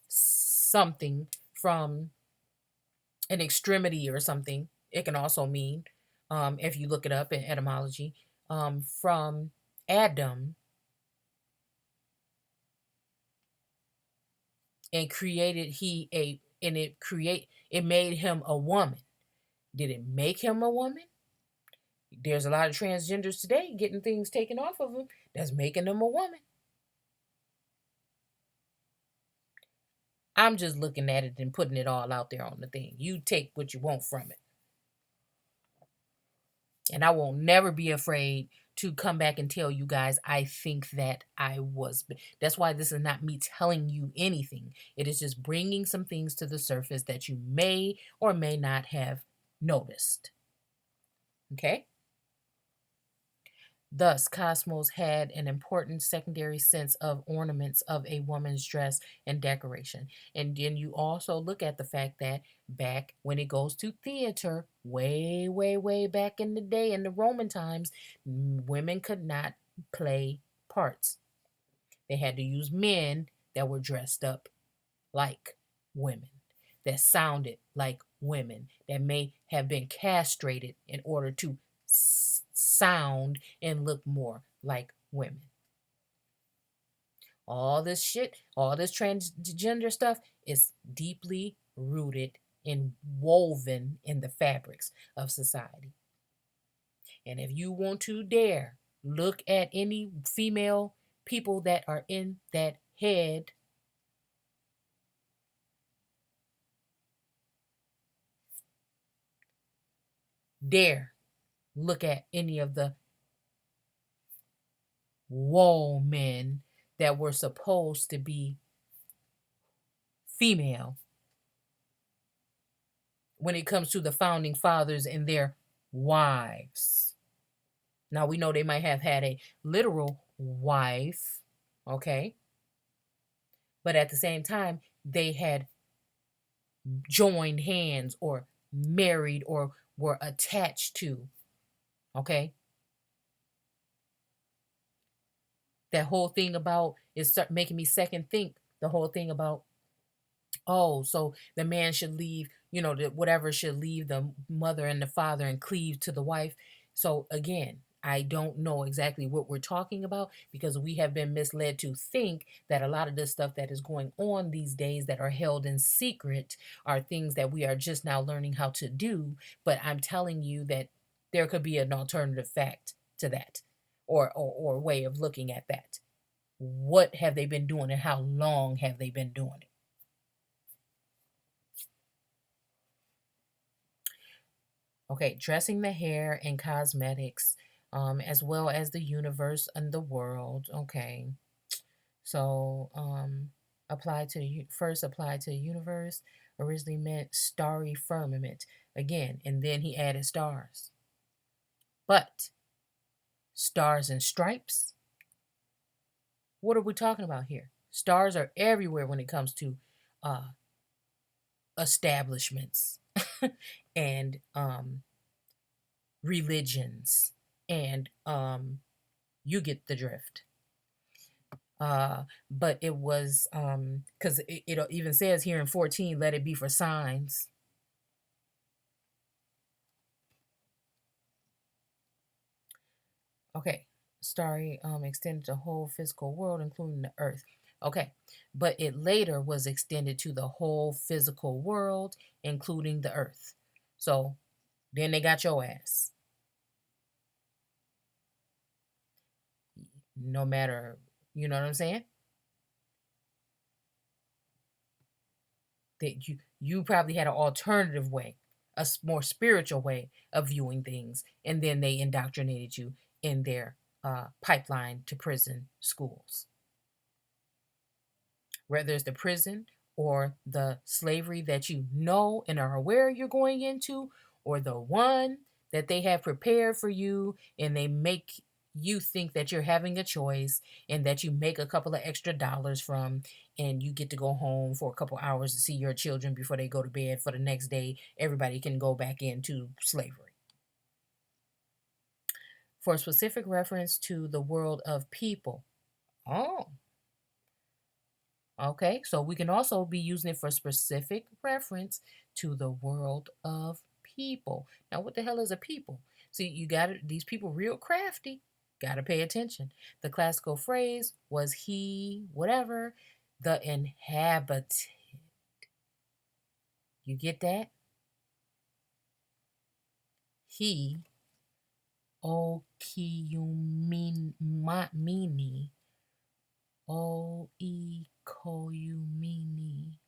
something from an extremity or something. It can also mean, if you look it up in etymology, from Adam, and created he a and it made him a woman. Did it make him a woman? There's a lot of transgenders today getting things taken off of them that's making them a woman. I'm just looking at it and putting it all out there on the thing. You take what you want from it. And I won't never be afraid to come back and tell you guys I think that I was. That's why this is not me telling you anything. It is just bringing some things to the surface that you may or may not have noticed. Okay? Thus, Cosmos had an important secondary sense of ornaments of a woman's dress and decoration. And then you also look at the fact that back when it goes to theater, way, way, way back in the day, in the Roman times, women could not play parts. They had to use men that were dressed up like women, that sounded like women, that may have been castrated in order to sound and look more like women. All this shit, all this transgender stuff is deeply rooted and woven in the fabrics of society. And if you want to dare look at any female people that are in that head, dare look at any of the women that were supposed to be female when it comes to the founding fathers and their wives. Now we know they might have had a literal wife, okay? But at the same time, they had joined hands or married or were attached to, okay? That whole thing about is making me second think the whole thing about, oh, so the man should leave, whatever should leave the mother and the father and cleave to the wife. So again, I don't know exactly what we're talking about because we have been misled to think that a lot of the stuff that is going on these days that are held in secret are things that we are just now learning how to do. But I'm telling you that there could be an alternative fact to that, or way of looking at that. What have they been doing and how long have they been doing it? Okay, dressing the hair and cosmetics, as well as the universe and the world. Okay, so first applied to the universe originally meant starry firmament again, and then he added stars. But stars and stripes, what are we talking about here? Stars are everywhere when it comes to uh, establishments and religions, and you get the drift. But it was because it even says here in 14, let it be for signs. Okay, starry extended the whole physical world, including the earth. Okay, but it later was extended to the whole physical world, including the earth. So then they got your ass. No matter, you know what I'm saying? That you probably had an alternative way, a more spiritual way of viewing things, and then they indoctrinated you in their pipeline to prison schools. Whether it's the prison or the slavery that you know and are aware you're going into, or the one that they have prepared for you and they make you think that you're having a choice and that you make a couple of extra dollars from, and you get to go home for a couple hours to see your children before they go to bed for the next day. Everybody can go back into slavery. For a specific reference to the world of people. Oh, okay, so we can also be using it for specific reference to the world of people. Now, what the hell is a people? See, you got it. These people real crafty. Got to pay attention. The classical phrase was he, whatever. The inhabited. You get that? He, o kiyumini, o e koyumini.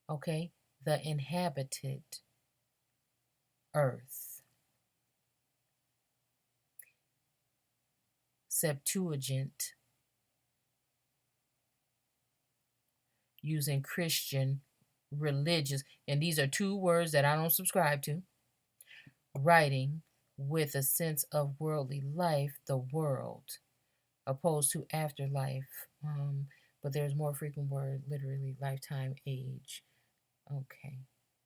Okay, the inhabited earth. Septuagint, using Christian religious, and these are two words that I don't subscribe to. Writing with a sense of worldly life, the world, opposed to afterlife. But there's more frequent word, literally lifetime, age. Okay,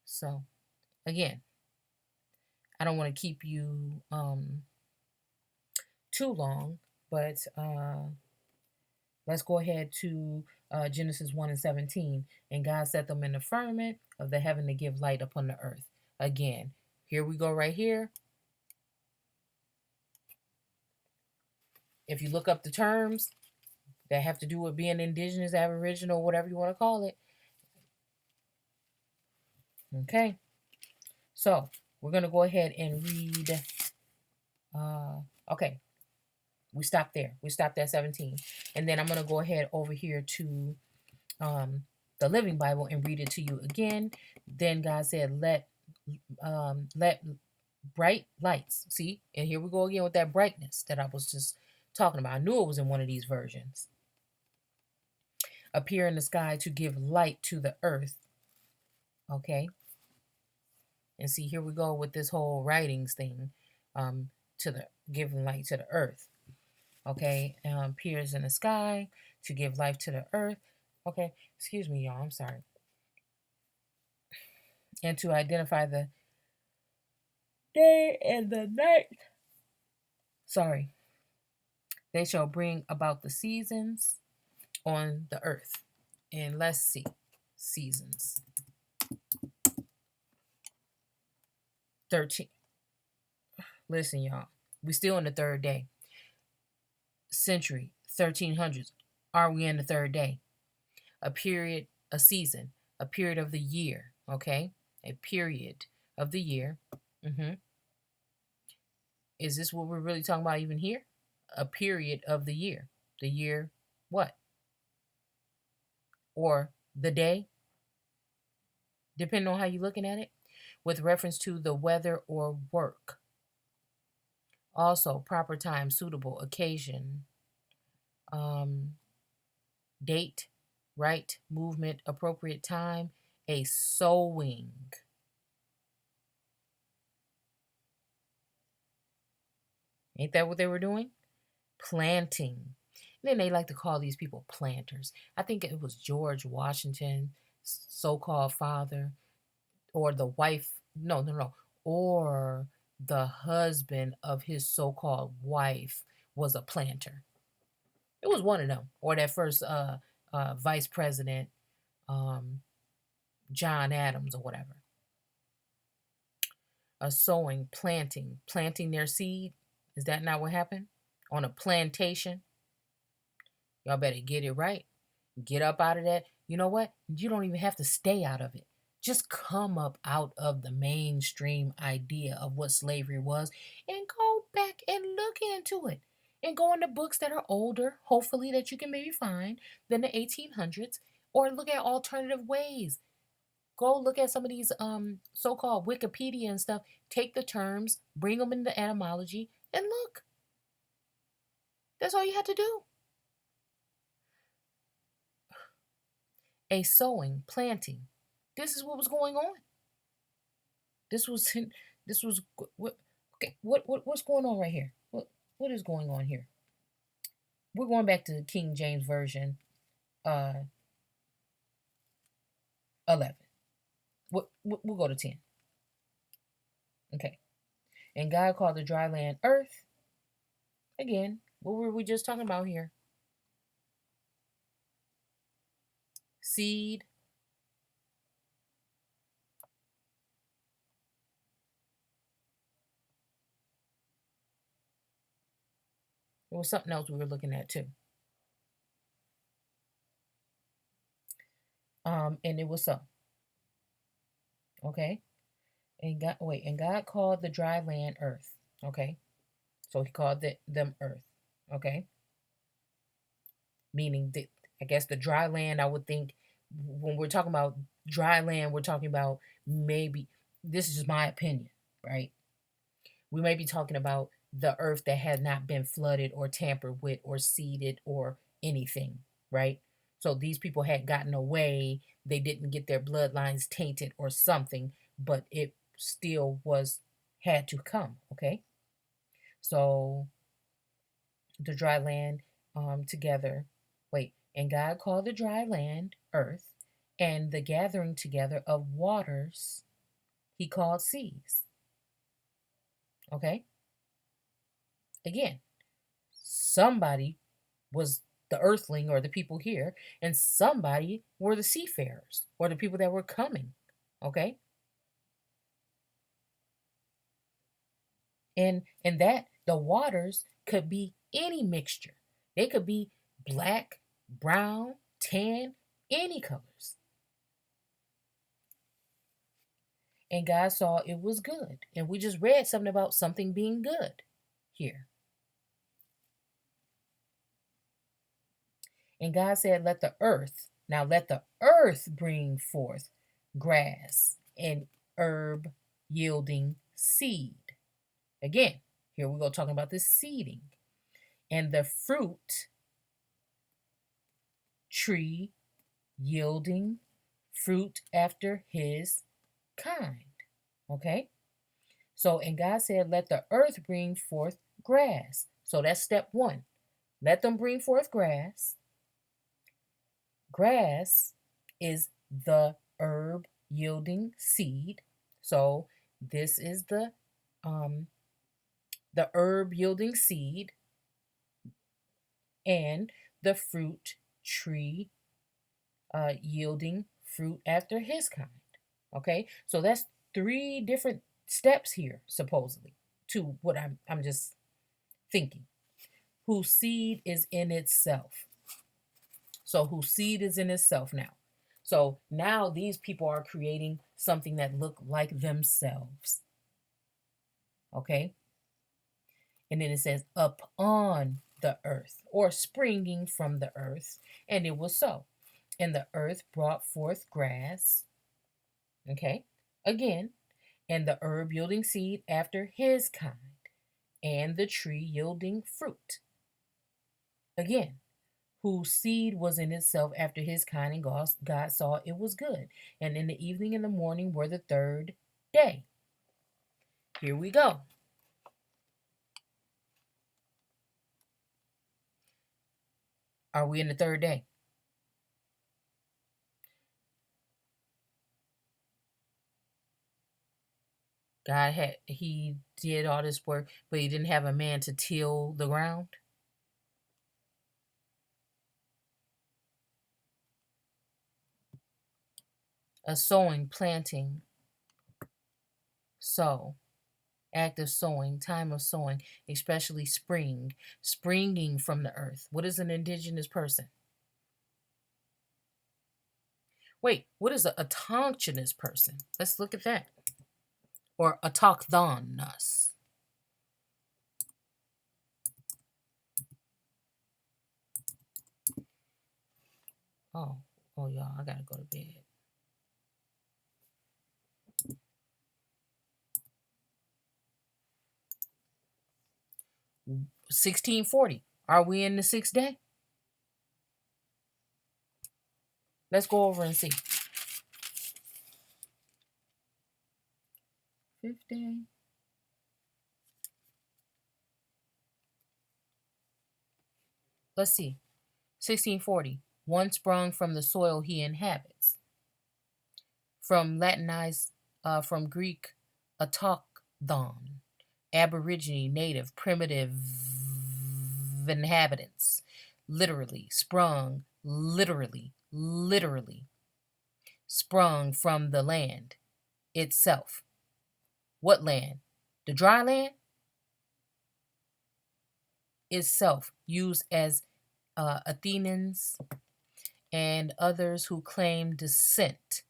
so again, I don't want to keep you too long, but let's go ahead to Genesis 1 and 17. And God set them in the firmament of the heaven to give light upon the earth. Again, here we go right here. If you look up the terms that have to do with being indigenous, aboriginal, whatever you want to call it. Okay. So we're going to go ahead and read. Okay. We stopped there. We stopped at 17. And then I'm going to go ahead over here to the Living Bible and read it to you again. Then God said, let bright lights. See? And here we go again with that brightness that I was just talking about. I knew it was in one of these versions. Appear in the sky to give light to the earth. Okay. And see, here we go with this whole writings thing, to the giving light to the earth. Okay, appears in the sky to give life to the earth. Okay, excuse me, y'all. I'm sorry. And to identify the day and the night. Sorry. They shall bring about the seasons on the earth. And let's see, seasons. 13. Listen, y'all. We still in the third day. Century, 1300s. Are we in the third day? A period, a season, a period of the year. Okay, a period of the year. Is this what we're really talking about even here? A period of the year. The year what? Or the day, depending on how you're looking at it, with reference to the weather or work. Also, proper time, suitable, occasion, date, right, movement, appropriate time, a sowing. Ain't that what they were doing? Planting. And then they like to call these people planters. I think it was George Washington, so-called father, or the wife, no, or the husband of his so-called wife was a planter. It was one of them, or that first vice president, John Adams or whatever. A sowing, planting their seed. Is that not what happened? On a plantation? Y'all better get it right. Get up out of that. You know what? You don't even have to stay out of it. Just come up out of the mainstream idea of what slavery was and go back and look into it. And go into books that are older, hopefully, that you can maybe find than the 1800s, or look at alternative ways. Go look at some of these so-called Wikipedia and stuff. Take the terms, bring them into etymology, and look. That's all you had to do. A sowing, planting. This is what was going on. This was what okay, what's going on right here? What is going on here? We're going back to the King James Version 11. We'll go to 10. Okay. And God called the dry land earth. Again, what were we just talking about here? Seed. There was something else we were looking at too. And it was so. Okay. And God called the dry land earth. Okay. So he called them earth. Okay. Meaning that, I guess, the dry land, I would think when we're talking about dry land, we're talking about, maybe, this is just my opinion, right? We may be talking about the earth that had not been flooded or tampered with or seeded or anything, right? So these people had gotten away. They didn't get their bloodlines tainted or something, but it still had to come, okay? So the dry land together. Wait, and God called the dry land earth, and the gathering together of waters he called seas. Okay? Again, somebody was the earthling or the people here, and somebody were the seafarers or the people that were coming. Okay? And that the waters could be any mixture. They could be black, brown, tan, any colors. And God saw it was good. And we just read something about something being good here. And God said, let the earth bring forth grass and herb yielding seed. Again, here we go talking about this seeding. And the fruit tree yielding fruit after his kind. Okay? So, and God said, let the earth bring forth grass. So that's step one. Let them bring forth grass. Grass is the herb yielding seed. So this is the herb yielding seed, and the fruit tree yielding fruit after his kind. Okay, so that's three different steps here, supposedly, to what I'm just thinking. Whose seed is in itself. So whose seed is in itself now. So now these people are creating something that look like themselves. Okay? And then it says upon the earth, or springing from the earth, and it was so. And the earth brought forth grass. Okay? Again, and the herb yielding seed after his kind, and the tree yielding fruit. Again, whose seed was in itself after his kind, and God saw it was good. And in the evening and the morning were the third day. Here we go. Are we in the third day? He did all this work, but he didn't have a man to till the ground. A sowing, planting, sow, active sowing, time of sowing, especially springing from the earth. What is an indigenous person? Wait, what is a autochthonous person? Let's look at that. Or autochthonous. Oh, y'all, I gotta go to bed. Mm, 1640. Are we in the sixth day? Let's go over and see. Fifth day. Let's see. 1640. One sprung from the soil he inhabits. From Latinized, from Greek, autochthon, aborigine, native, primitive inhabitants. Literally, sprung, literally, sprung from the land itself. What land? The dry land itself, used as Athenians and others who claim descent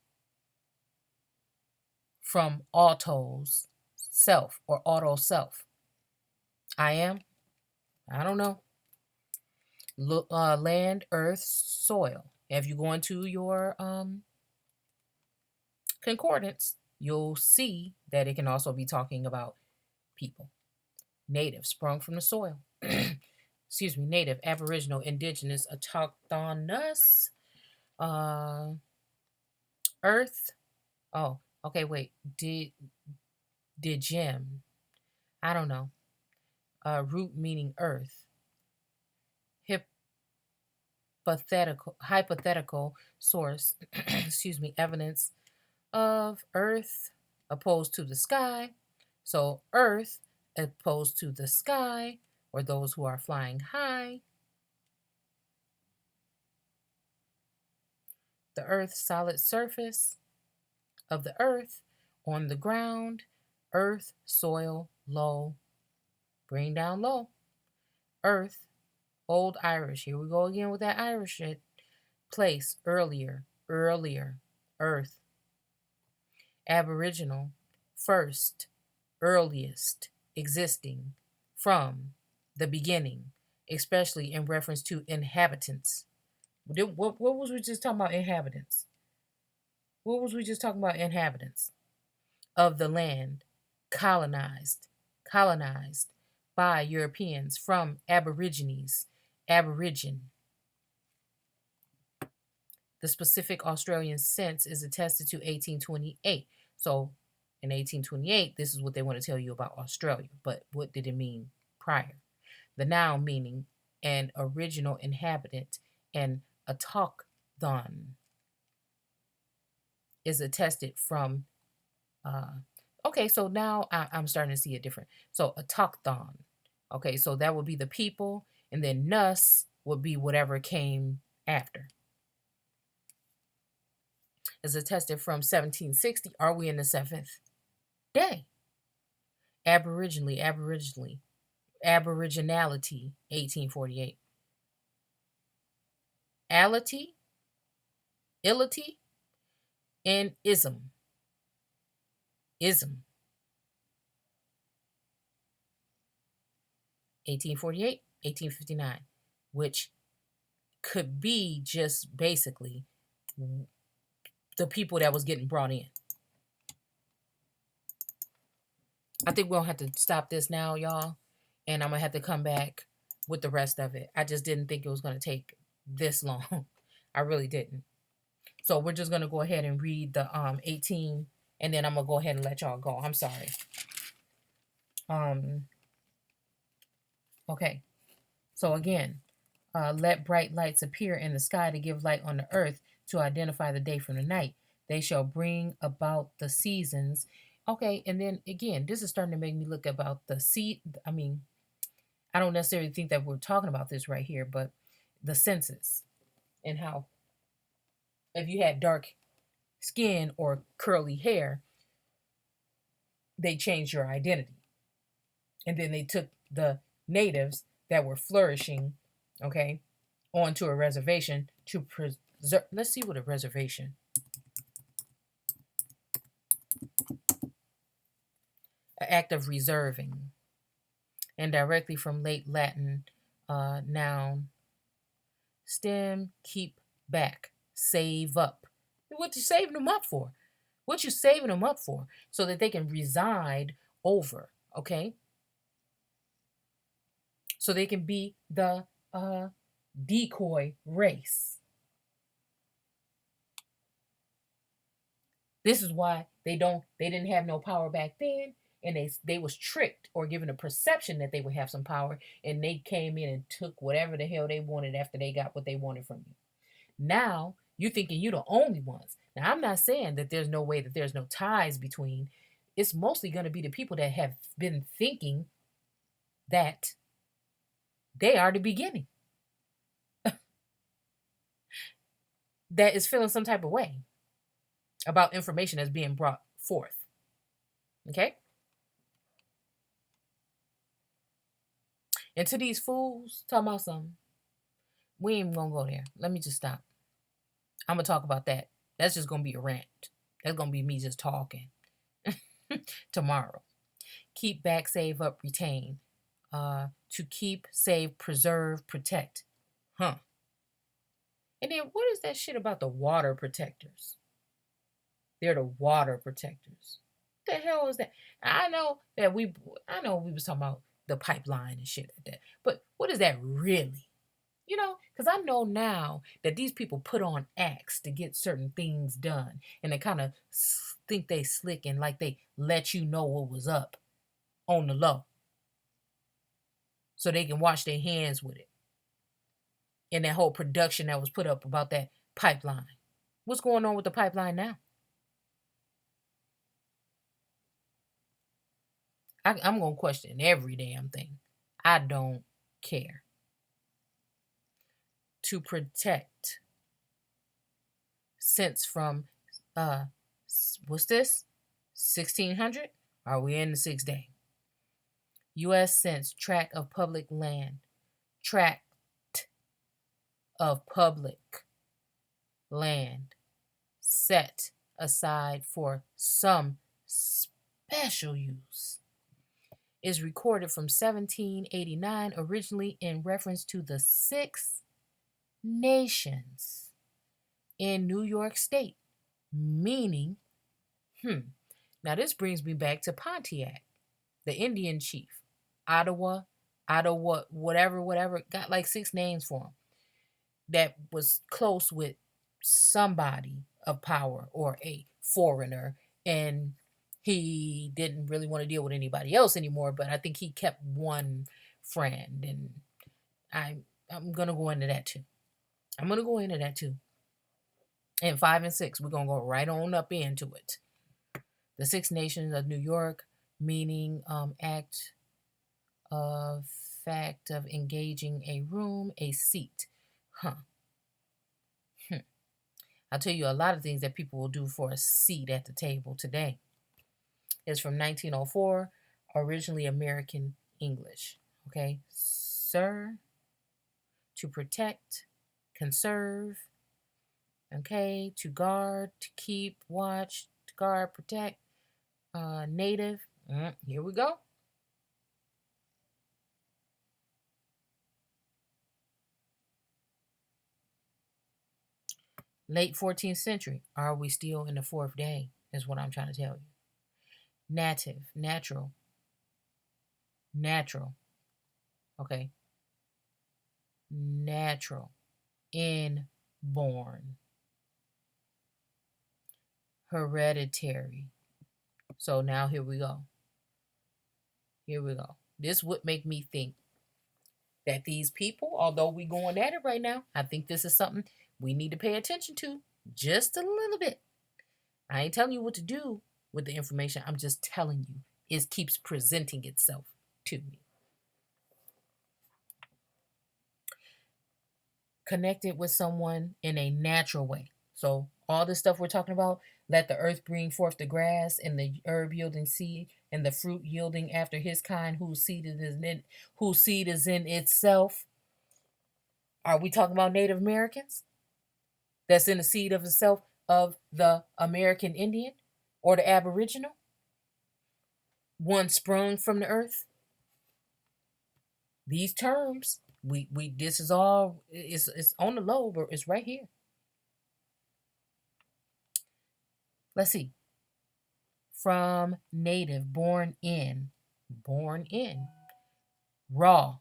from auto's self or auto self. I am? I don't know. Land, earth, soil. If you go into your concordance, you'll see that it can also be talking about people. Native, sprung from the soil. Excuse me, native, aboriginal, indigenous, autochthonous, uh, earth. Oh, okay, wait. Did Jim? I don't know. Root meaning earth. Hypothetical source. Excuse me, evidence of earth opposed to the sky. So earth opposed to the sky, or those who are flying high. The earth's solid surface of the earth, on the ground, earth, soil, low, bring down low, earth, old Irish, here we go again with that Irish shit, place, earlier, earth, aboriginal, first, earliest, existing, from, the beginning, especially in reference to inhabitants. What was we just talking about? Inhabitants. What was we just talking about? Inhabitants of the land, colonized by Europeans from Aborigines, aborigine. The specific Australian sense is attested to 1828. So in 1828, this is what they want to tell you about Australia. But what did it mean prior? The noun meaning an original inhabitant and autochthon is attested from. Okay, so now I'm starting to see it different. So autochthon. Okay, so that would be the people, and then nus would be whatever came after. Is attested from 1760. Are we in the seventh day? Aboriginality, 1848. Ality, ility, and ism. 1848, 1859, which could be just basically the people that was getting brought in. I think we're going to have to stop this now, y'all. And I'm going to have to come back with the rest of it. I just didn't think it was going to take this long. I really didn't. So we're just going to go ahead and read the 18, and then I'm going to go ahead and let y'all go. I'm sorry. Okay. So again, let bright lights appear in the sky to give light on the earth to identify the day from the night. They shall bring about the seasons. Okay, and then again, this is starting to make me look about the I mean, I don't necessarily think that we're talking about this right here, but the senses and how if you had dark skin or curly hair, they changed your identity. And then they took the natives that were flourishing, okay, onto a reservation to preserve. Let's see what a reservation. An act of reserving. And directly from late Latin noun, stem, keep back, save up. What you saving them up for? What you saving them up for? So that they can reside over, okay? So they can be the decoy race. This is why they didn't have no power back then, and they was tricked or given a perception that they would have some power, and they came in and took whatever the hell they wanted after they got what they wanted from you. Now you thinking you the only ones. Now I'm not saying that there's no way that there's no ties between. It's mostly going to be the people that have been thinking that they are the beginning. That is feeling some type of way about information that's being brought forth. Okay? And to these fools, talking about something, we ain't gonna go there. Let me just stop. I'm going to talk about that. That's just going to be a rant. That's going to be me just talking tomorrow. Keep back, save up, retain. To keep, save, preserve, protect. Huh. And then what is that shit about the water protectors? They're the water protectors. What the hell is that? I know we was talking about the pipeline and shit like that. But what is that really? You know, because I know now that these people put on acts to get certain things done. And they kind of think they slick and like they let you know what was up on the low. So they can wash their hands with it. And that whole production that was put up about that pipeline. What's going on with the pipeline now? I'm going to question every damn thing. I don't care. To protect. Since from, what's this? 1600? Are we in the 6th day? U.S. Census tract of public land. Tract of public land. Set aside for some special use. Is recorded from 1789, originally in reference to the 6 nations in New York State, meaning, now this brings me back to Pontiac, the Indian chief, Ottawa, whatever, got like 6 names for him, that was close with somebody of power or a foreigner, and he didn't really want to deal with anybody else anymore, but I think he kept one friend, and I'm going to go into that too. And 5 and 6, we're going to go right on up into it. The 6 nations of New York, meaning fact of engaging a room, a seat. I'll tell you a lot of things that people will do for a seat at the table today. It's from 1904, originally American English. Okay, sir, to protect, conserve, okay, to guard, to keep, watch, to guard, protect, native. Here we go. Late 14th century. Are we still in the 4th day? Is what I'm trying to tell you. Native, natural. Okay. Natural. Inborn. Hereditary. So now here we go. This would make me think that these people, although we're going at it right now, I think this is something we need to pay attention to just a little bit. I ain't telling you what to do with the information. I'm just telling you it keeps presenting itself to me. Connected with someone in a natural way. So all the stuff we're talking about, let the earth bring forth the grass and the herb yielding seed and the fruit yielding after his kind, whose seed is in itself. Are we talking about Native Americans? That's in the seed of itself of the American Indian or the Aboriginal? One sprung from the earth? These terms, this is all, it's on the low, but it's right here. Let's see. From native, born in. Raw.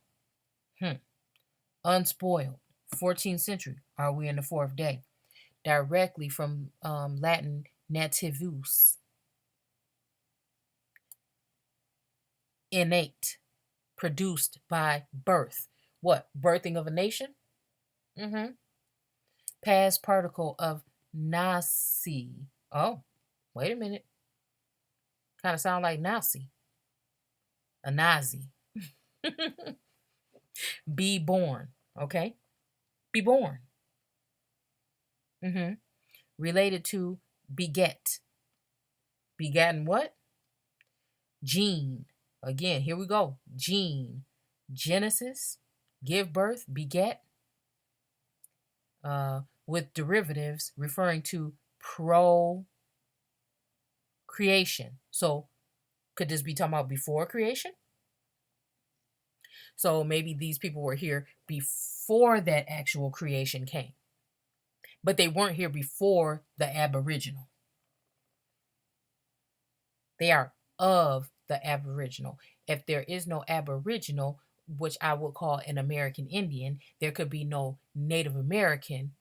Unspoiled. 14th century. Are we in the 4th day? Directly from Latin nativus. Innate. Produced by birth. What? Birthing of a nation? Past particle of nasi. Oh, wait a minute. Kind of sound like Nazi. A Nazi. Be born. Okay? Be born. Related to beget. Begotten what? Gene. Again, here we go. Gene. Genesis. Give birth. Beget. with derivatives referring to procreation. So could this be talking about before creation? So maybe these people were here before that actual creation came, but they weren't here before the Aboriginal. They are of the Aboriginal. If there is no Aboriginal, which I would call an American Indian, there could be no Native American.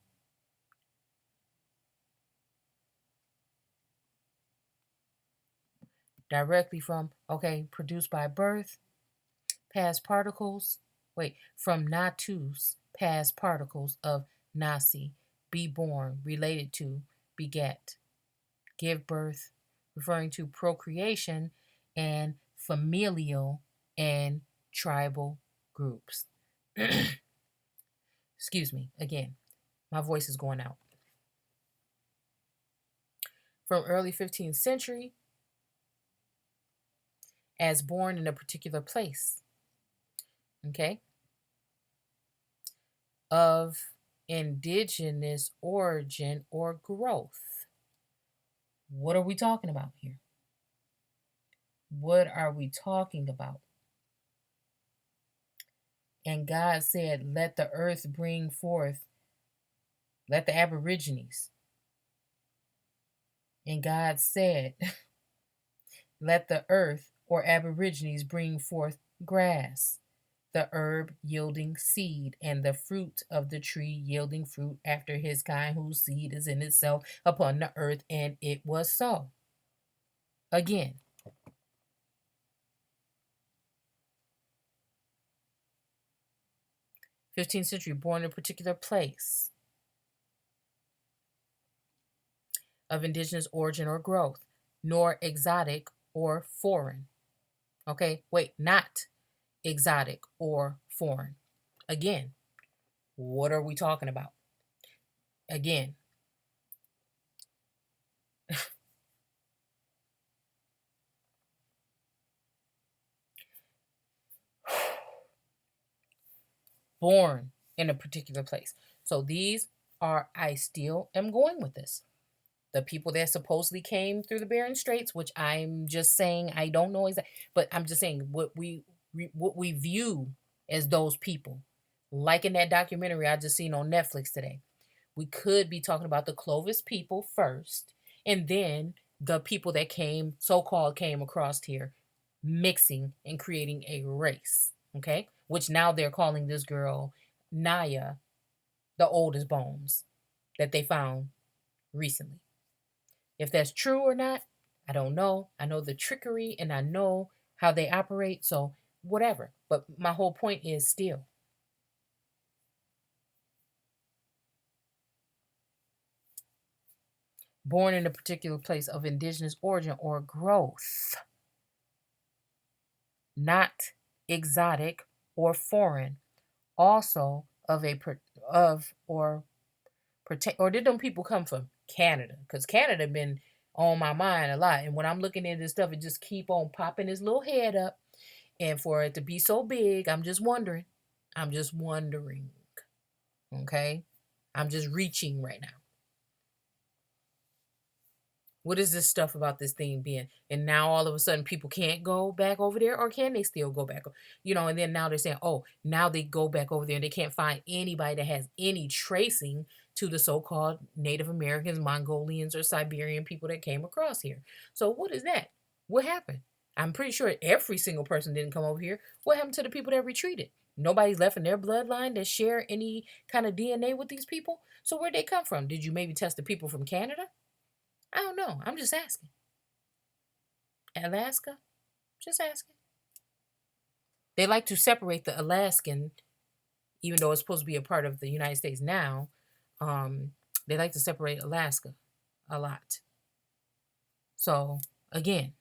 Directly from, okay, produced by birth, past particles, from natus, past particles of nasi, be born, related to, beget, give birth, referring to procreation and familial and tribal groups. Excuse me, again, my voice is going out. From early 15th century, as born in a particular place, okay, of indigenous origin or growth. What are we talking about here? What are we talking about? And God said, let the earth bring forth, let the Aborigines. And God said, let the earth or Aborigines bring forth grass, the herb yielding seed, and the fruit of the tree yielding fruit after his kind, whose seed is in itself upon the earth. And it was so. Again, 15th century, born in a particular place of indigenous origin or growth, nor exotic or foreign. Okay, not exotic or foreign. Again, what are we talking about? Again, born in a particular place. So these are, I still am going with this. The people that supposedly came through the Bering Straits, which I'm just saying I don't know exactly, but I'm just saying what we view as those people. Like in that documentary I just seen on Netflix today, we could be talking about the Clovis people first, and then the people that came, so-called came across here, mixing and creating a race. Okay, which now they're calling this girl Naya the oldest bones that they found recently. If that's true or not, I don't know. I know the trickery and I know how they operate, so whatever. But my whole point is still, born in a particular place of indigenous origin or growth, not exotic or foreign, also of a of or protect, or did them people come from Canada? Because Canada been on my mind a lot, and when I'm looking into this stuff, it just keep on popping his little head up, and for it to be so big, I'm just wondering. Okay, I'm just reaching right now. What is this stuff about this thing being? And now all of a sudden people can't go back over there, or can they still go back? And then now they're saying, oh, now they go back over there and they can't find anybody that has any tracing to the so-called Native Americans, Mongolians, or Siberian people that came across here. So what is that? What happened? I'm pretty sure every single person didn't come over here. What happened to the people that retreated? Nobody's left in their bloodline that share any kind of DNA with these people. So where'd they come from? Did you maybe test the people from Canada? I don't know. I'm just asking. Alaska? Just asking. They like to separate the Alaskan, even though it's supposed to be a part of the United States now. They like to separate Alaska a lot. So, again,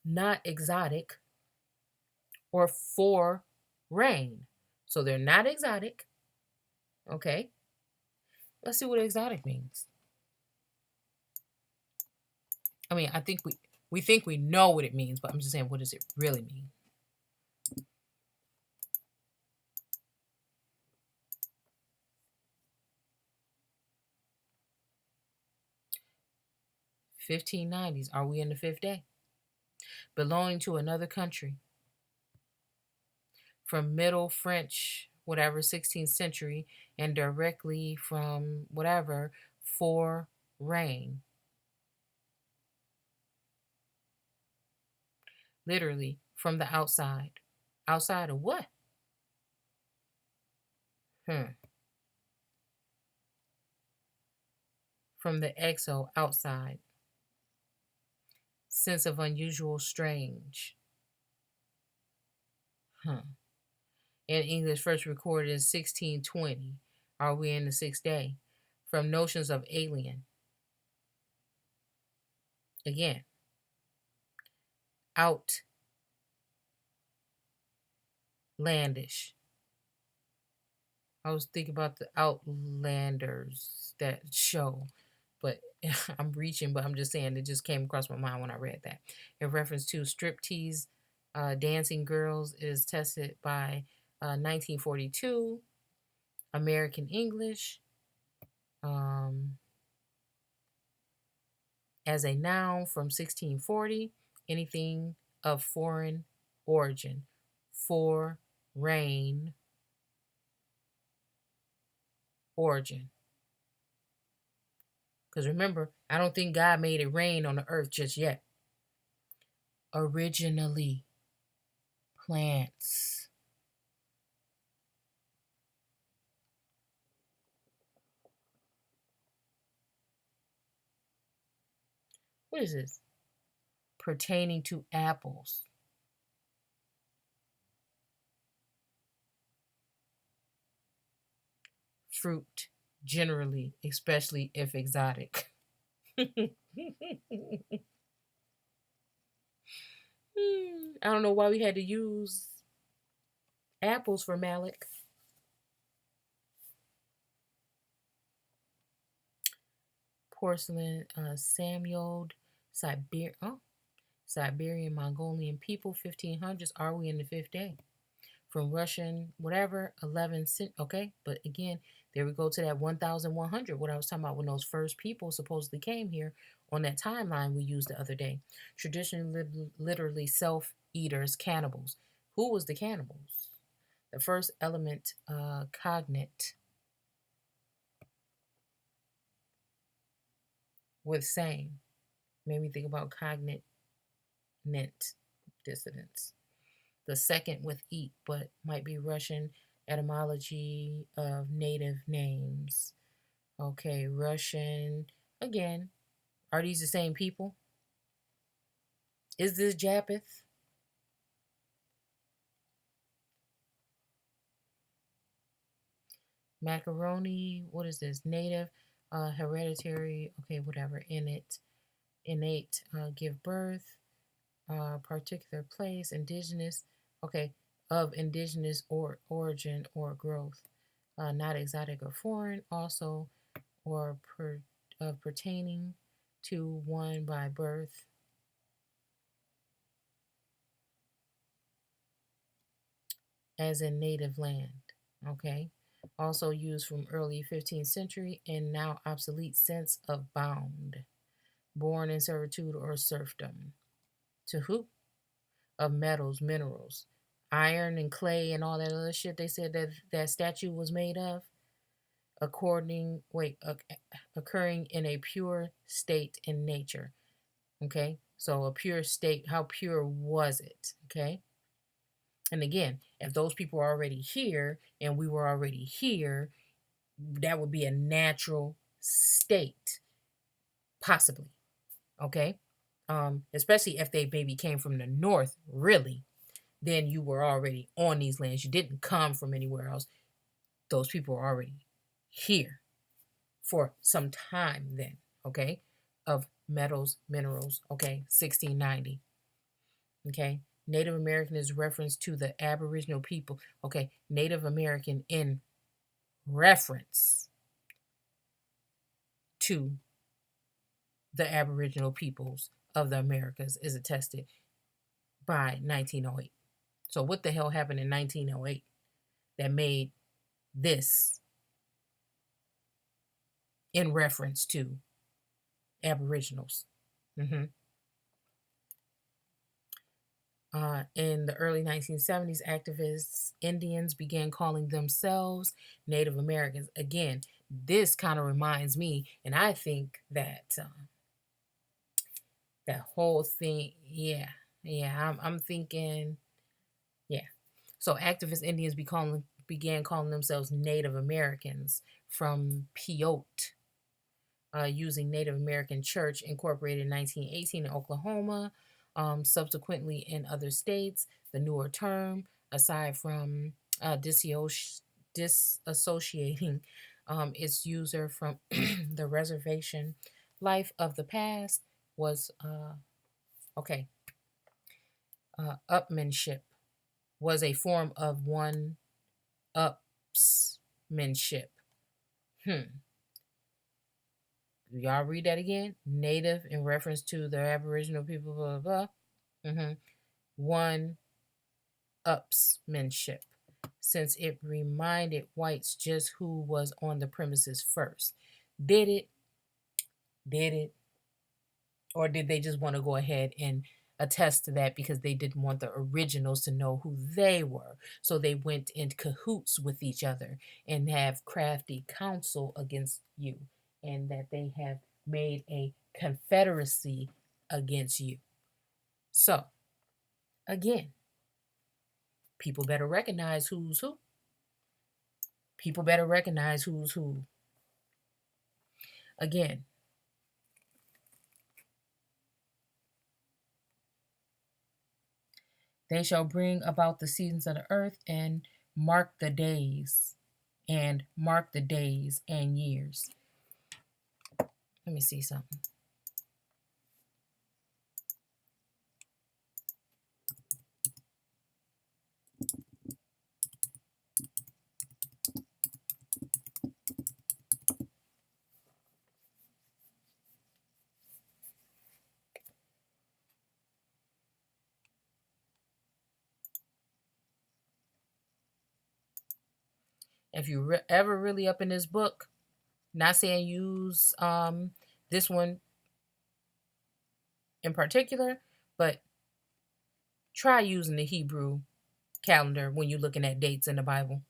not exotic or foreign. So they're not exotic. Okay. Let's see what exotic means. I mean, I think we think we know what it means, but I'm just saying, what does it really mean? 1590s. Are we in the fifth day? Belonging to another country. From Middle French, whatever, 16th century, and directly from whatever, for rain. Literally, from the outside. Outside of what? From the exo, outside. Sense of unusual, strange. In English, first recorded in 1620. Are we in the sixth day? From notions of alien. Again, outlandish. I was thinking about the Outlanders, that show, but I'm reaching, but I'm just saying it just came across my mind when I read that. In reference to striptease dancing girls is tested by 1942, American English, as a noun from 1640, anything of foreign origin, foreign origin. Because remember, I don't think God made it rain on the earth just yet. Originally, plants. What is this? Pertaining to apples. Fruit, generally, especially if exotic. I don't know why we had to use apples for Malik. Porcelain, Samuel, Siberian Mongolian people, 1500s. Are we in the fifth day? From Russian, whatever, 11 cent. Okay, but again, there we go to that 1100. What I was talking about when those first people supposedly came here on that timeline we used the other day. Traditionally, literally self-eaters, cannibals. Who was the cannibals? The first element, cognate, with same. Made me think about cognate dissonance. The second with eat, but might be Russian etymology of native names. Okay, Russian. Again, are these the same people? Is this Japheth? Macaroni, what is this? Native, hereditary, okay, whatever. Innate, give birth, particular place, indigenous, okay, of indigenous or origin or growth, not exotic or foreign, also, or pertaining to one by birth. As in native land, okay? Also used from early 15th century in now obsolete sense of bound, born in servitude or serfdom. To who? Of metals, minerals, iron and clay and all that other shit they said that statue was made of, occurring in a pure state in nature. Okay, so a pure state, how pure was it? Okay, and again, if those people are already here and we were already here, that would be a natural state, possibly. Okay, especially if they maybe came from the north, really, then you were already on these lands. You didn't come from anywhere else. Those people are already here for some time then, okay, of metals, minerals, okay, 1690, okay. Native American is reference to the Aboriginal people, okay, Native American in reference to the Aboriginal peoples of the Americas is attested by 1908. So what the hell happened in 1908 that made this in reference to Aboriginals? Hmm. In the early 1970s, activists, Indians began calling themselves Native Americans. Again, this kind of reminds me, and I think that that whole thing, yeah, yeah, I'm thinking, yeah. So activist Indians began calling themselves Native Americans from Piote, using Native American Church incorporated in 1918 in Oklahoma. Subsequently, in other states, the newer term, aside from disassociating its user from the reservation life of the past, was okay. Upmanship was a form of one upsmanship. Hmm. Y'all read that again? Native in reference to the Aboriginal people, blah, blah, blah. One upsmanship, since it reminded whites just who was on the premises first. Did it? Did it? Or did they just want to go ahead and attest to that because they didn't want the originals to know who they were? So they went in cahoots with each other and have crafty counsel against you, and that they have made a confederacy against you. So, again, people better recognize who's who. People better recognize who's who. Again, they shall bring about the seasons of the earth and mark the days and years. Let me see something. If you ever really up in this book, not saying use this one in particular, but try using the Hebrew calendar when you're looking at dates in the Bible.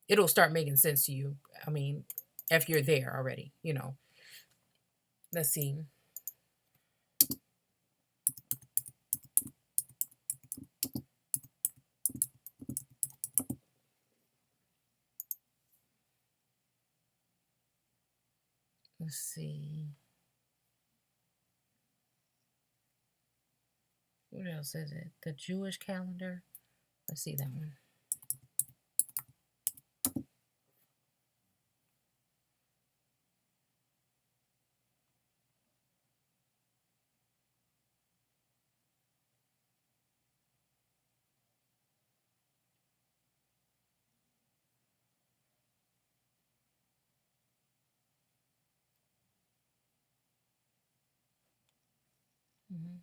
It'll start making sense to you. I mean, if you're there already, you know. Let's see. Let's see. What else is it? The Jewish calendar. Let's see that one. Mm-hmm.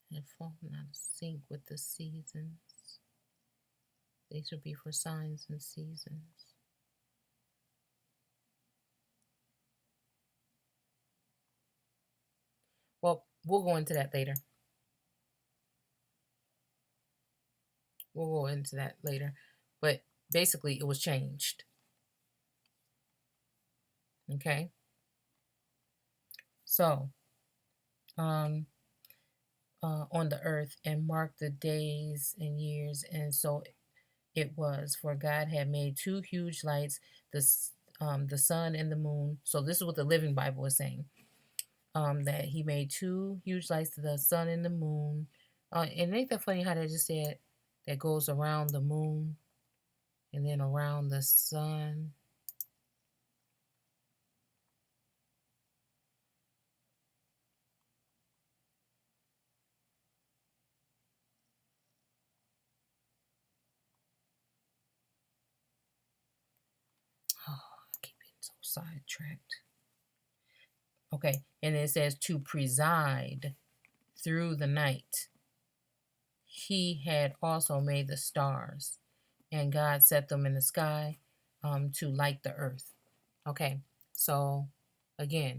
And fall not of sync with the seasons. They should be for signs and seasons. Well, we'll go into that later. We'll go into that later. But basically, it was changed. Okay. So, um, on the earth and marked the days and years. And so it was, for God had made two huge lights, the sun and the moon. So this is what the Living Bible is saying. That he made two huge lights, the sun and the moon. And ain't that funny how they just said that goes around the moon and then around the sun? Oh, I keep getting so sidetracked. Okay, and it says to preside through the night. He had also made the stars, and God set them in the sky to light the earth. Okay, so again,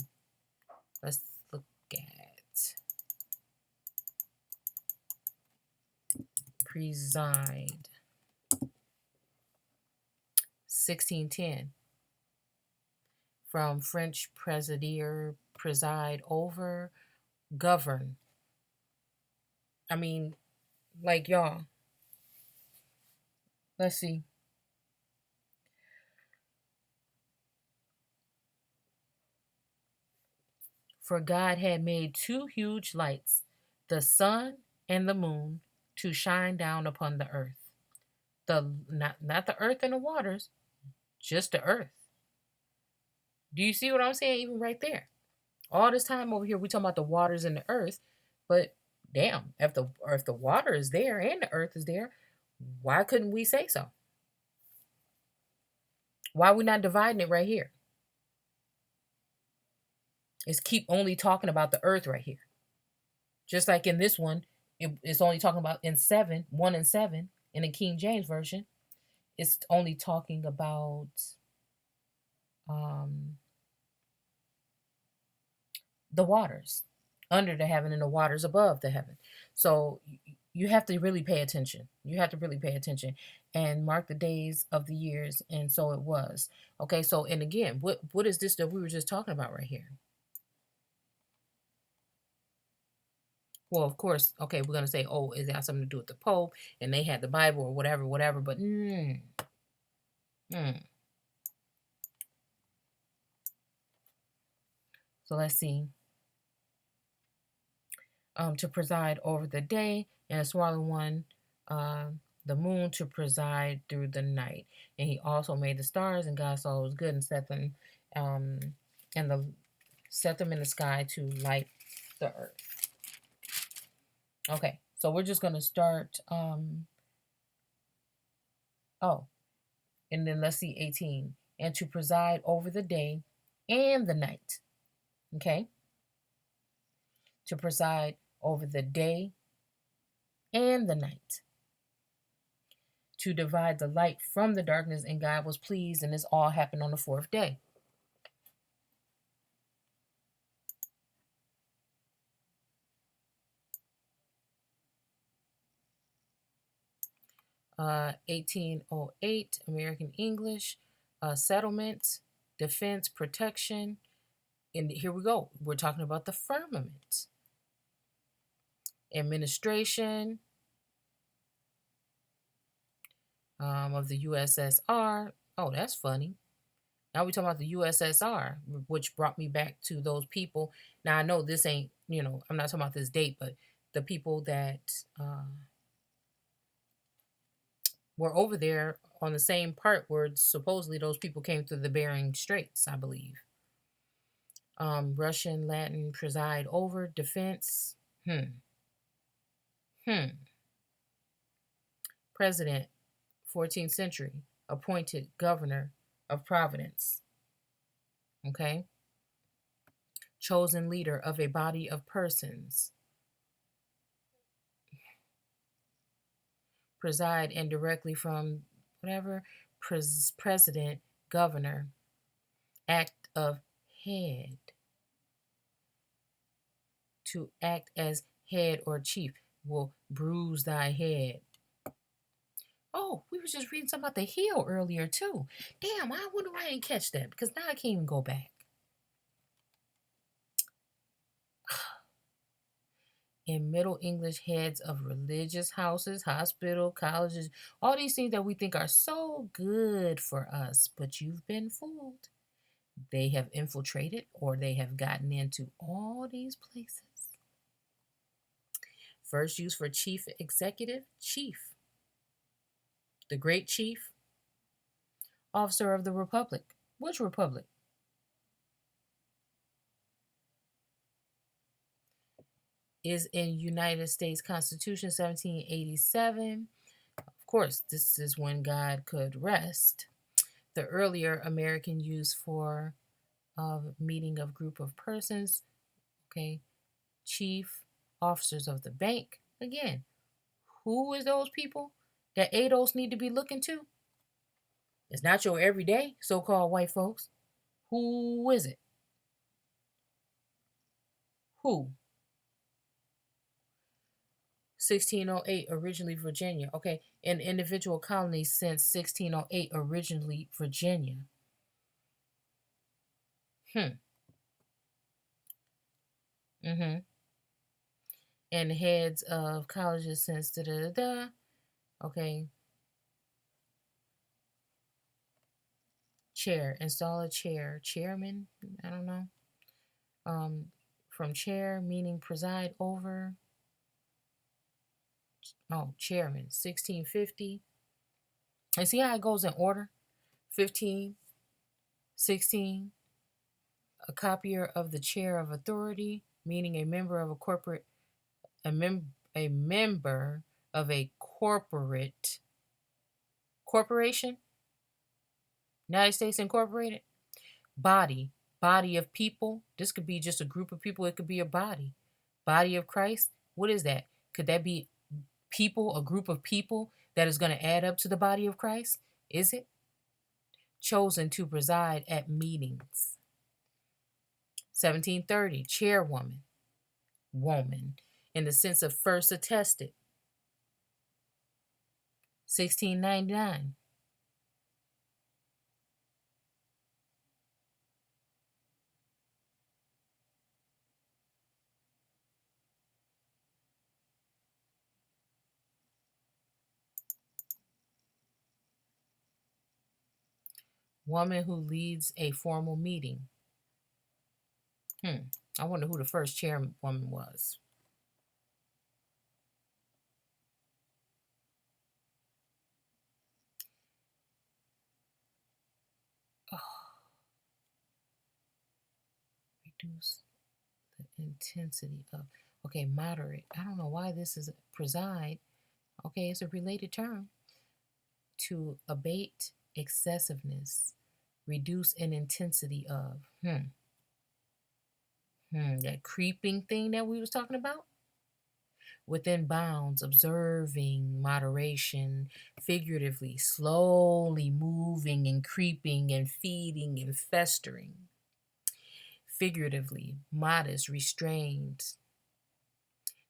let's look at preside. 1610, from French presidier, preside over, govern. I mean, like y'all, let's see. For God had made two huge lights, the sun and the moon, to shine down upon the earth. The not the earth and the waters, just the earth. Do you see what I'm saying? Even right there. All this time over here, we talking about the waters and the earth, but damn, if the water is there and the earth is there, why couldn't we say so? Why are we not dividing it right here? It's keep only talking about the earth right here. Just like in this one, it's only talking about in 7, 1 and 7, in the King James Version, it's only talking about um, the waters under the heaven and the waters above the heaven. So you have to really pay attention. You have to really pay attention and mark the days of the years. And so it was. Okay, so and again, what is this that we were just talking about right here? Well, of course, okay, we're gonna say, oh, is that something to do with the Pope and they had the Bible or whatever, whatever. But mm. So let's see. To preside over the day, and a smaller one, the moon, to preside through the night. And he also made the stars, and God saw it was good, and um, set them in the sky to light the earth. Okay, so we're just gonna start. Oh, and then let's see 18, and to preside over the day and the night. Okay, to preside over the day and the night, to divide the light from the darkness, and God was pleased, and this all happened on the fourth day. 1808, American English, settlement, defense, protection. And here we go. We're talking about the firmament. Administration of the USSR. Oh, that's funny. Now we're talking about the USSR, which brought me back to those people. Now I know this ain't, I'm not talking about this date, but the people that were over there on the same part where supposedly those people came through the Bering Straits, I believe. Russian, Latin, preside over, defense. President, 14th century, appointed governor of Providence. Okay. Chosen leader of a body of persons. Preside indirectly from whatever, president, governor. Act of head. To act as head or chief will bruise thy head. Oh, we were just reading something about the heel earlier too. Damn, I wonder why I didn't catch that, because now I can't even go back. In Middle English, heads of religious houses, hospital, colleges, all these things that we think are so good for us, but you've been fooled. They have infiltrated or they have gotten into all these places. First used for chief executive, chief, the great chief, officer of the republic. Which republic? Is in United States Constitution 1787. Of course, this is when God could rest. The earlier American use for meeting of group of persons, okay, chief officers of the bank. Again, who is those people that ADOS need to be looking to? It's not your everyday so-called white folks. Who is it? Who? 1608, originally Virginia. Okay, an individual colony since 1608, originally Virginia. Hmm. Mm-hmm. And heads of colleges since da da da da. Okay. Chair. Install a chair. Chairman. I don't know. Um, from chair meaning preside over. Oh, chairman. 1650. And see how it goes in order. 15, 16. A copier of the chair of authority, meaning a member of a corporate, a member of a corporation, United States Incorporated, body of people. This could be just a group of people. It could be a body of Christ. What is that? Could that be people, a group of people that is going to add up to the body of Christ? Is it? Chosen to preside at meetings. 1730, chairwoman, woman, in the sense of first attested. 1699, woman who leads a formal meeting. I wonder who the first chairwoman was. Oh, reduce the intensity of. Okay, moderate. I don't know why this is preside. Okay, it's a related term. To abate excessiveness, reduce an intensity of. That creeping thing that we was talking about. Within bounds, observing moderation, figuratively, slowly moving and creeping and feeding and festering. Figuratively, modest, restrained,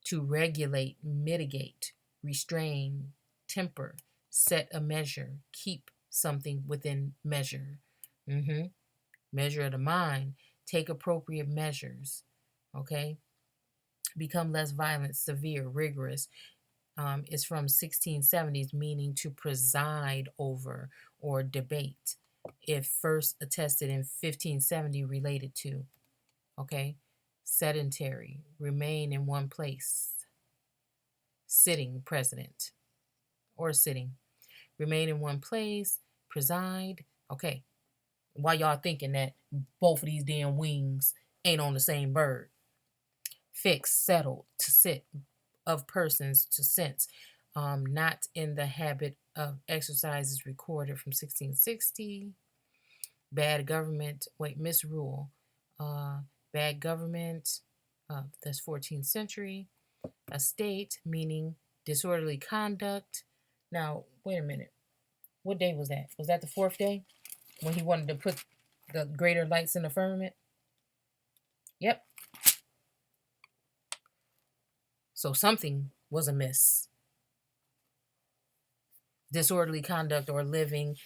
to regulate, mitigate, restrain, temper, set a measure, keep something within measure. Measure of the mind, take appropriate measures. Okay, become less violent, severe, rigorous. Is from 1670s, meaning to preside over or debate. If first attested in 1570, related to. Okay, sedentary, remain in one place. Sitting president or sitting, remain in one place, preside. Okay, why y'all thinking that both of these damn wings ain't on the same bird? Fixed, settled, to sit, of persons, to sense, not in the habit of exercises, recorded from 1660. Bad government, misrule. Bad government, that's 14th century. A state, meaning disorderly conduct. Now, wait a minute. What day was that? Was that the fourth day when he wanted to put the greater lights in the firmament? Yep. So something was amiss. Disorderly conduct or living,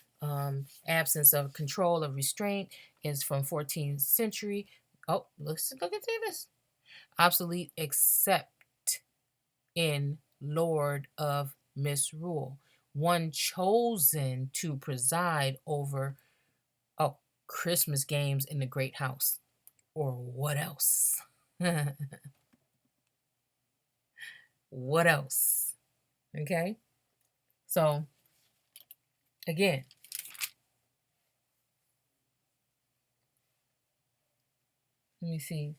absence of control of restraint is from 14th century. Oh, look at this. Obsolete except in Lord of Misrule, one chosen to preside over, oh, Christmas games in the great house. Or what else? What else? Okay. So again, let me see.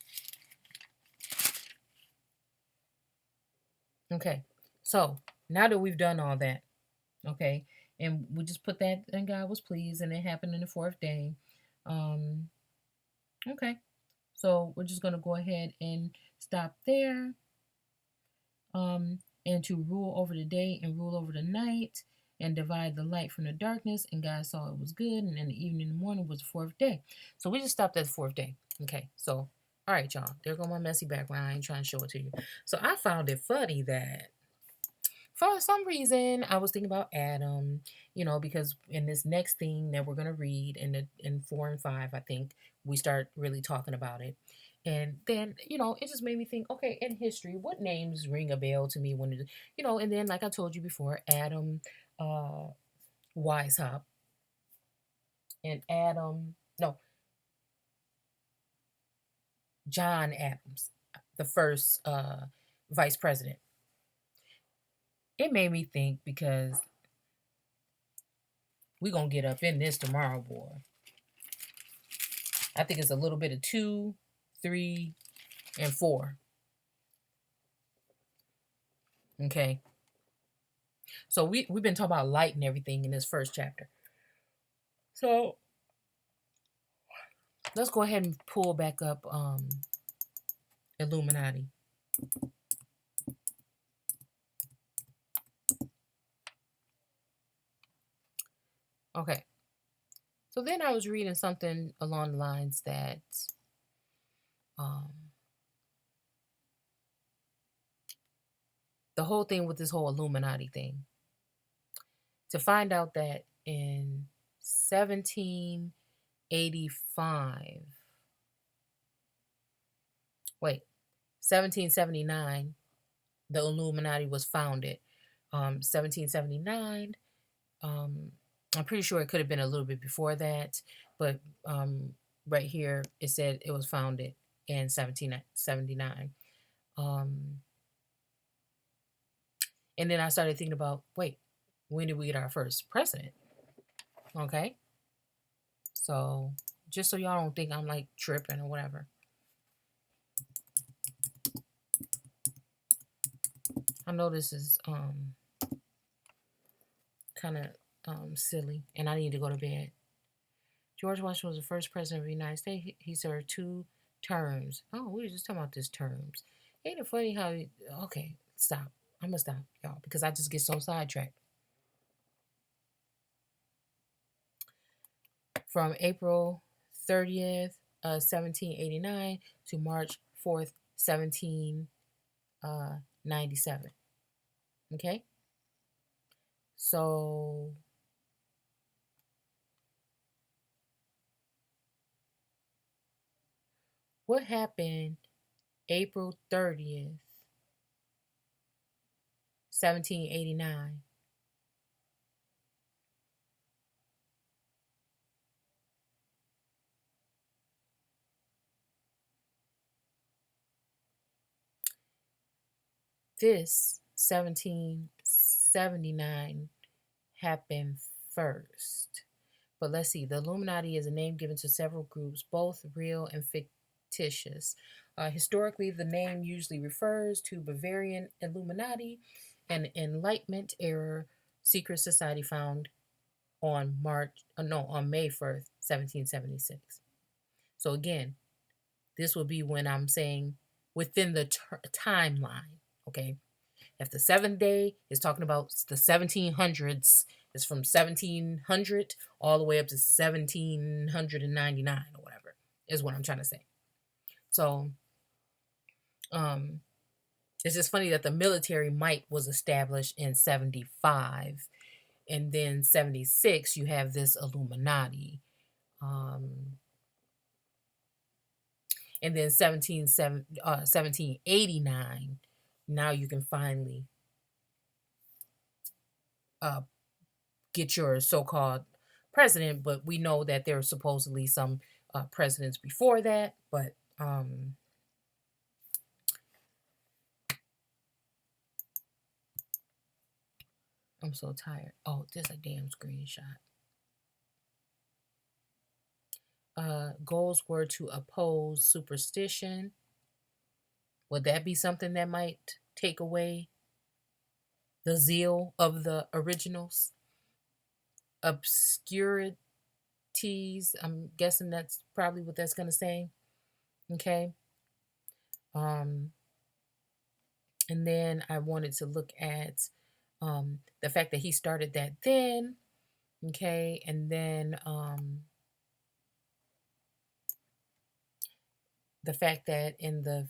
Okay. So now that we've done all that, okay, and we just put that and God was pleased and it happened in the fourth day. Um, okay. So we're just gonna go ahead and stop there. And to rule over the day and rule over the night and divide the light from the darkness. And God saw it was good. And in the evening and the morning was the fourth day. So we just stopped at the fourth day. Okay. So, all right, y'all. There go my messy background. I ain't trying to show it to you. So I found it funny that for some reason I was thinking about Adam, because in this next thing that we're gonna read in 4 and 5, I think we start really talking about it. And then, it just made me think, okay, in history, what names ring a bell to me and then like I told you before, Adam uh Weishaupt and Adam, no, John Adams, the first vice president. It made me think because we're gonna get up in this tomorrow, boy. I think it's a little bit of 2, 3, and 4. Okay. So we've been talking about light and everything in this first chapter. So let's go ahead and pull back up Illuminati. Okay. So then I was reading something along the lines that um the whole thing with this whole Illuminati thing, to find out that in 1785, wait, 1779, the Illuminati was founded. 1779, I'm pretty sure it could have been a little bit before that, but right here it said it was founded in 1779. And then I started thinking about, wait, when did we get our first president? Okay. So just so y'all don't think I'm like tripping or whatever. I know this is kind of silly and I need to go to bed. George Washington was the first president of the United States. He served 2 terms. Oh, we were just talking about this terms. Ain't it funny how okay, stop. I'm gonna stop, y'all, because I just get so sidetracked. From April 30th, 1789 to March 4th, 1797. Okay? So what happened April 30th, 1789? This 1779 happened first. But let's see, the Illuminati is a name given to several groups, both real and fictitious. Historically, the name usually refers to Bavarian Illuminati, an Enlightenment era secret society found on May 1st, 1776. So again, this will be when I'm saying within the timeline, okay? If the 7th day is talking about the 1700s, it's from 1700 all the way up to 1799 or whatever, is what I'm trying to say. So, it's just funny that the military might was established in 75, and then 76 you have this Illuminati. And then 1789 now you can finally uh, get your so-called president. But we know that there are supposedly some presidents before that. But I'm so tired. Oh, there's a damn screenshot. Goals were to oppose superstition. Would that be something that might take away the zeal of the originals? Obscurities, I'm guessing that's probably what that's going to say. Okay. Um, and then I wanted to look at the fact that he started that then. Okay. And then the fact that in the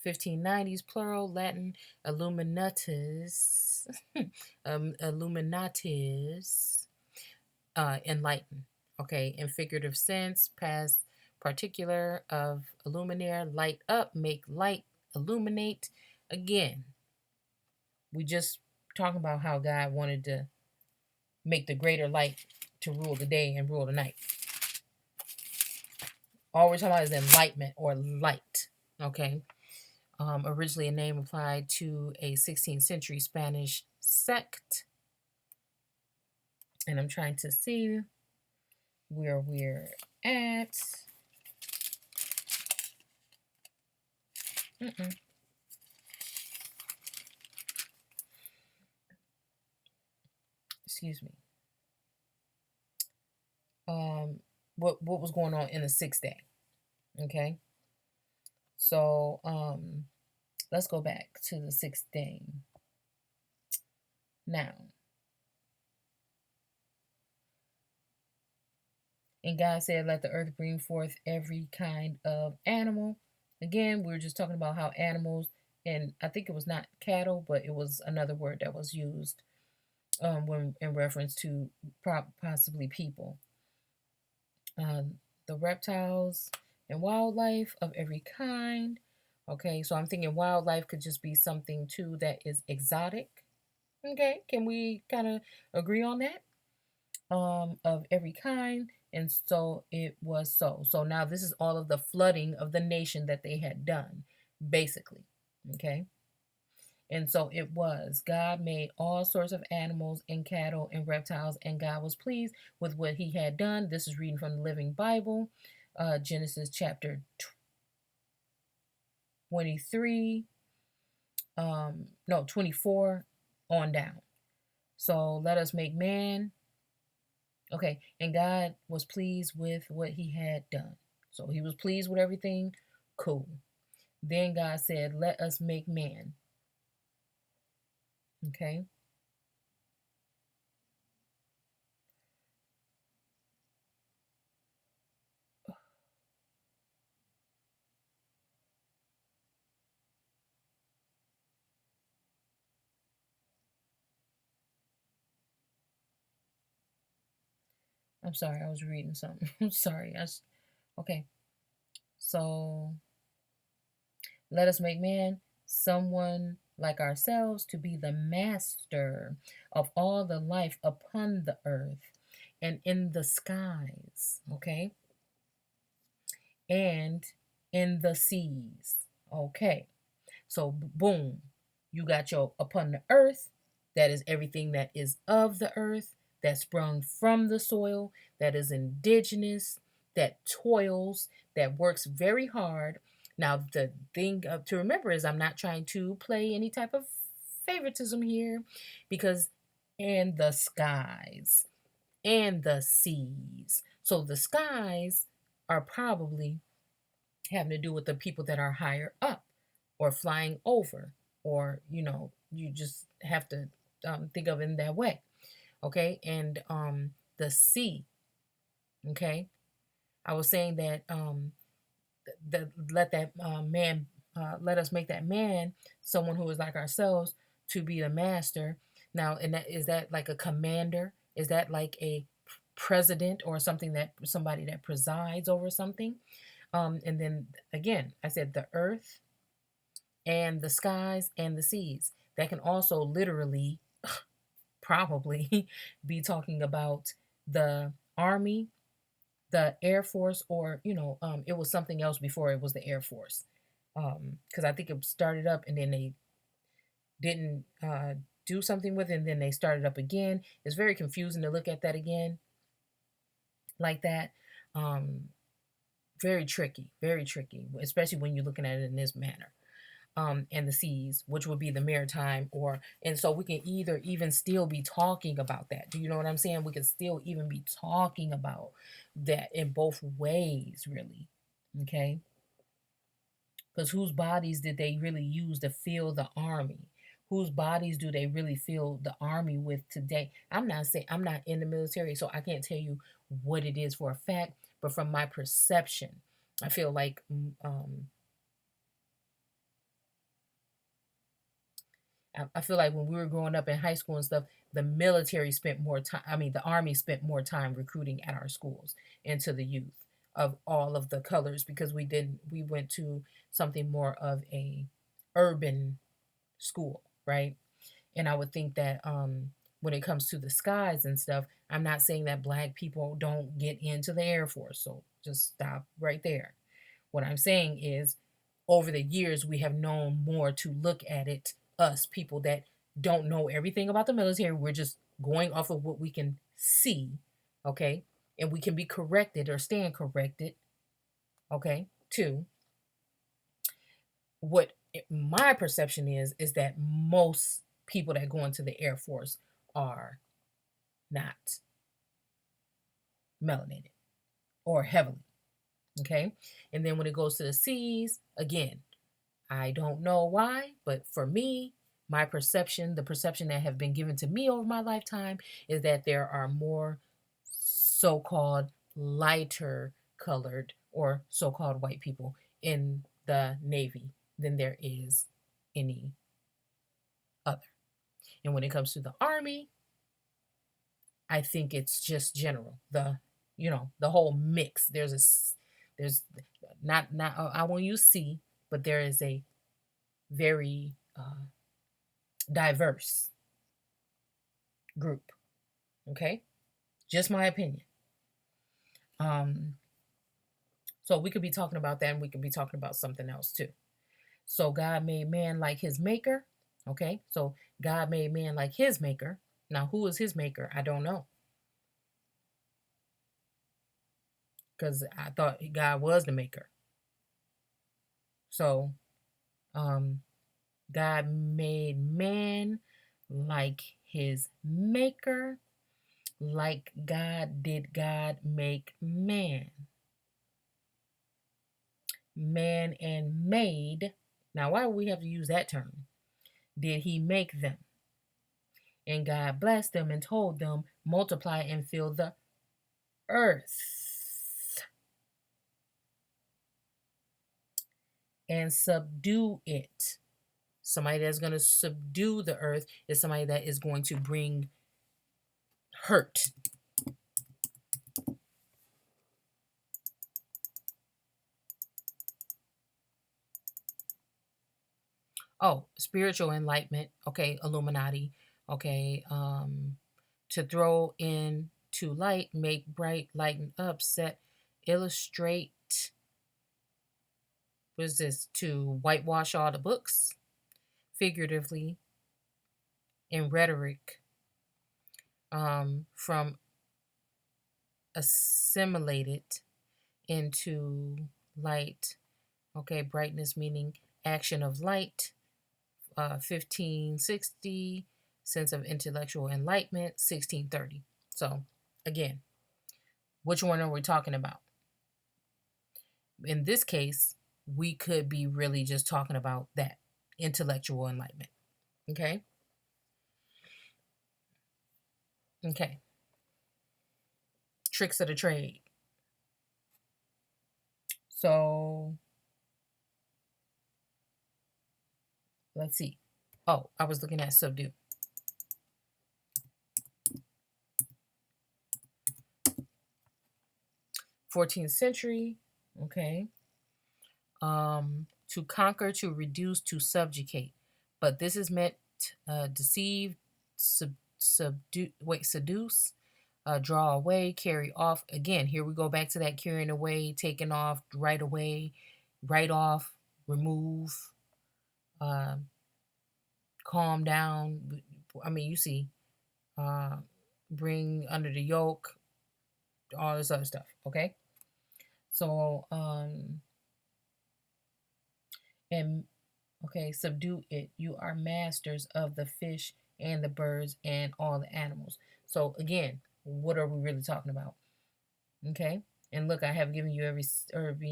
1590s, plural Latin, illuminatis, illuminatis, enlighten. Okay, in figurative sense, past particular of illuminare, light up, make light, illuminate. Again, we just talking about how God wanted to make the greater light to rule the day and rule the night. All we're talking about is enlightenment or light. Okay. Originally a name applied to a 16th century Spanish sect. And I'm trying to see where we're at. Excuse me. What was going on in the 6th day? Okay. So let's go back to the 6th day. Now, and God said, let the earth bring forth every kind of animal. Again, we were just talking about how animals, and I think it was not cattle, but it was another word that was used when in reference to possibly people. The reptiles and wildlife of every kind. Okay, so I'm thinking wildlife could just be something too that is exotic. Okay, can we kind of agree on that? Of every kind. And so it was so. So now this is all of the flooding of the nation that they had done, basically. Okay. And so it was. God made all sorts of animals and cattle and reptiles, and God was pleased with what he had done. This is reading from the Living Bible, Genesis chapter 23, no, 24 on down. So let us make man. Okay, and God was pleased with what he had done. So he was pleased with everything. Cool. Then God said, let us make man. Okay. I'm sorry, I was reading something. I'm sorry. Okay. So let us make man someone like ourselves to be the master of all the life upon the earth and in the skies. Okay. And in the seas. Okay. So, boom, you got your upon the earth. That is everything that is of the earth, that sprung from the soil, that is indigenous, that toils, that works very hard. Now, the thing to remember is I'm not trying to play any type of favoritism here because, and the skies and the seas. So, the skies are probably having to do with the people that are higher up or flying over, or you just have to think of it in that way. Okay. And the sea. Okay. I was saying that let that man let us make that man someone who is like ourselves to be the master. Now, and that is that like a commander? Is that like a president or something, that somebody that presides over something? And then again, I said the earth and the skies and the seas. That can also literally probably be talking about the army, the Air Force, or it was something else before it was the Air Force. Because I think it started up and then they didn't do something with it, and then they started up again. It's very confusing to look at that again like that. Um, very tricky, especially when you're looking at it in this manner. And the seas, which would be the maritime, and so we can either even still be talking about that. Do you know what I'm saying? We can still even be talking about that in both ways, really. Okay. Because whose bodies did they really use to fill the army? Whose bodies do they really fill the army with today? I'm not saying I'm not in the military, so I can't tell you what it is for a fact, but from my perception, I feel like I feel like when we were growing up in high school and stuff, the military spent more time. I mean, the army spent more time recruiting at our schools into the youth of all of the colors because we didn't. We went to something more of a urban school, right? And I would think that when it comes to the skies and stuff, I'm not saying that black people don't get into the Air Force. So just stop right there. What I'm saying is, over the years, we have known more to look at it, us people that don't know everything about the military. We're just going off of what we can see, okay? And we can be corrected or stand corrected, okay? Too. What my perception is that most people that go into the Air Force are not melanated or heavily, okay? And then when it goes to the seas, again, I don't know why, but for me, my perception, the perception that have been given to me over my lifetime is that there are more so-called lighter colored or so-called white people in the Navy than there is any other. And when it comes to the Army, I think it's just general. The whole mix. There's not I won't use C, but there is a very diverse group. Okay, just my opinion. Um, so we could be talking about that, and we could be talking about something else too. So God made man like his maker. Okay, so God made man like his maker. Now, who is his maker? I don't know, because I thought God was the maker. So, um, God made man like his maker. Like God did God make man. Man and made. Now, why do we have to use that term? Did he make them? And God blessed them and told them, multiply and fill the earth and subdue it. Somebody that's going to subdue the earth is somebody that is going to bring hurt. Oh, spiritual enlightenment. Okay, illuminati. Okay, to throw in to light, make bright, lighten up, set, illustrate. What is this? To whitewash all the books, figuratively, in rhetoric, from assimilated into light. Okay, brightness meaning action of light. 1560, sense of intellectual enlightenment, 1630. So, again, which one are we talking about? In this case, we could be really just talking about that intellectual enlightenment. Okay? Okay. Tricks of the trade. So, let's see. Oh, I was looking at subdue. 14th century. Okay. To conquer, to reduce, to subjugate. But this is meant deceive, seduce, draw away, carry off. Again, here we go back to that carrying away, taking off, right away, write off, remove, uh, calm down. I mean, you see, uh, bring under the yoke, all this other stuff. Okay, so and okay, subdue it. You are masters of the fish and the birds and all the animals. So again, what are we really talking about? Okay, and look, I have given you every herb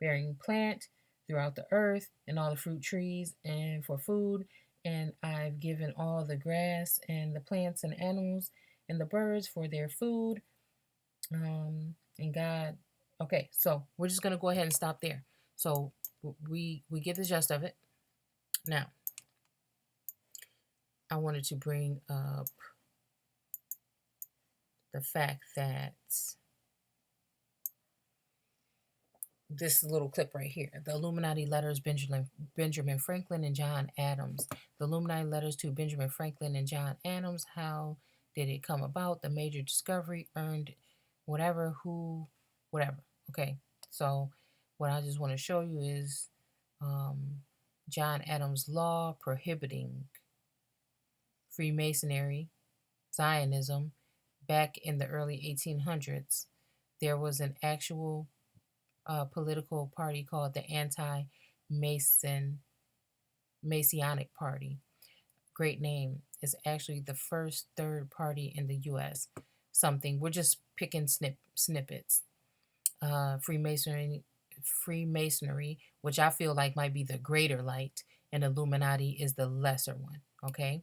bearing plant throughout the earth and all the fruit trees and for food. And I've given all the grass and the plants and animals and the birds for their food. And God, okay, so we're just gonna go ahead and stop there. So we get the gist of it. Now, I wanted to bring up the fact that this little clip right here, the Illuminati letters, Benjamin Franklin and John Adams. The Illuminati letters to Benjamin Franklin and John Adams. How did it come about? The major discovery earned whatever, who, whatever. Okay, so what I just want to show you is John Adams' law prohibiting Freemasonry, Zionism. Back in the early 1800s, there was an actual political party called the Anti-Masonic Party. Great name. Is actually the first third party in the U.S. Something we're just picking snippets. Freemasonry, which I feel like might be the greater light, and Illuminati is the lesser one. Okay,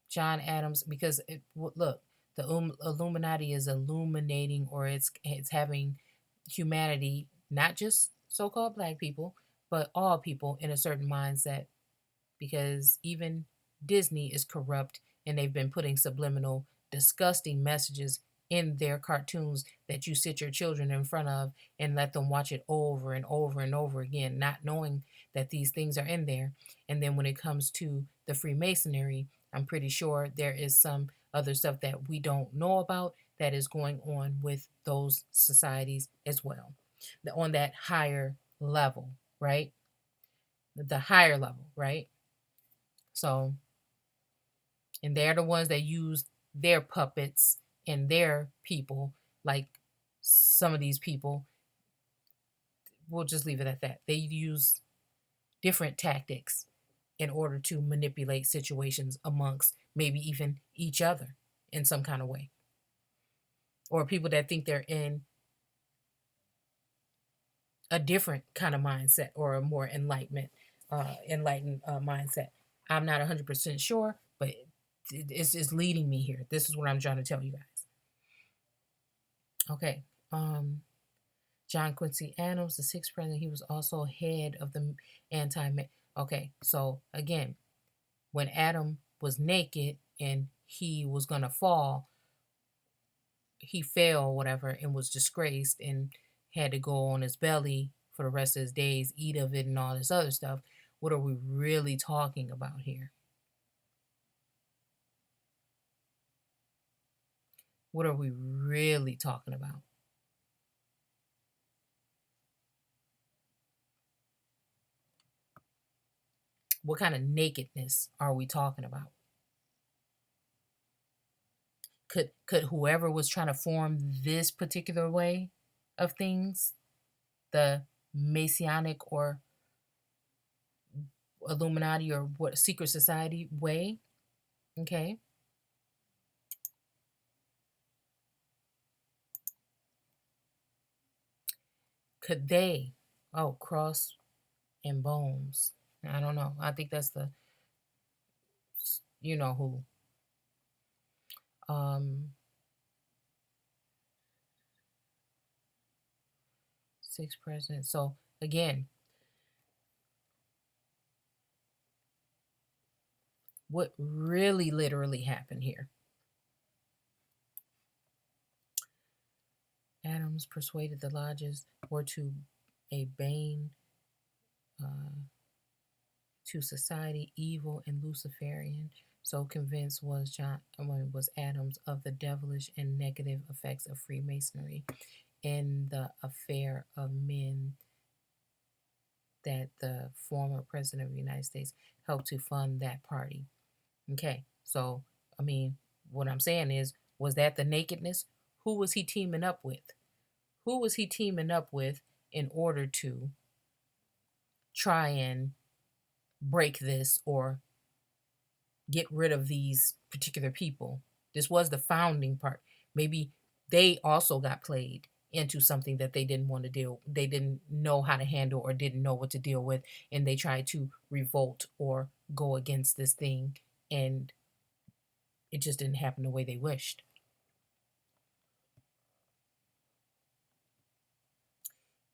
John Adams, because look, the Illuminati is illuminating, or it's having humanity, not just so-called black people, but all people in a certain mindset, because even Disney is corrupt and they've been putting subliminal, disgusting messages in their cartoons that you sit your children in front of and let them watch it over and over and over again, not knowing that these things are in there. And then when it comes to the Freemasonry, I'm pretty sure there is some other stuff that we don't know about that is going on with those societies as well, on that higher level, right? The higher level, right? So, and they're the ones that use their puppets and their people, like some of these people. We'll just leave it at that. They use different tactics in order to manipulate situations amongst maybe even each other in some kind of way, or people that think they're in a different kind of mindset or a more enlightened mindset. I'm not 100% sure, but it's leading me here. This is what I'm trying to tell you guys. Okay. John Quincy Adams, the sixth president, he was also head of the anti. Okay, so again, when Adam was naked and he was gonna fall, he fell, whatever, and was disgraced and had to go on his belly for the rest of his days, eat of it, and all this other stuff. What are we really talking about here? What are we really talking about? What kind of nakedness are we talking about? Could whoever was trying to form this particular way of things, the Masonic or Illuminati or what secret society way, okay? Could they, oh, cross and bones? I don't know. I think that's the, you know who. Um, Six presidents. So again, what really literally happened here? Adams persuaded the lodges were to a bane to society, evil and Luciferian. So convinced was Adams of the devilish and negative effects of Freemasonry and the affair of men that the former president of the United States helped to fund that party. Okay, so I mean, what I'm saying is, was that the nakedness? Who was he teaming up with? Who was he teaming up with in order to try and break this or get rid of these particular people? This was the founding part. Maybe they also got played into something that they didn't know how to handle or didn't know what to deal with, and they tried to revolt or go against this thing, and it just didn't happen the way they wished.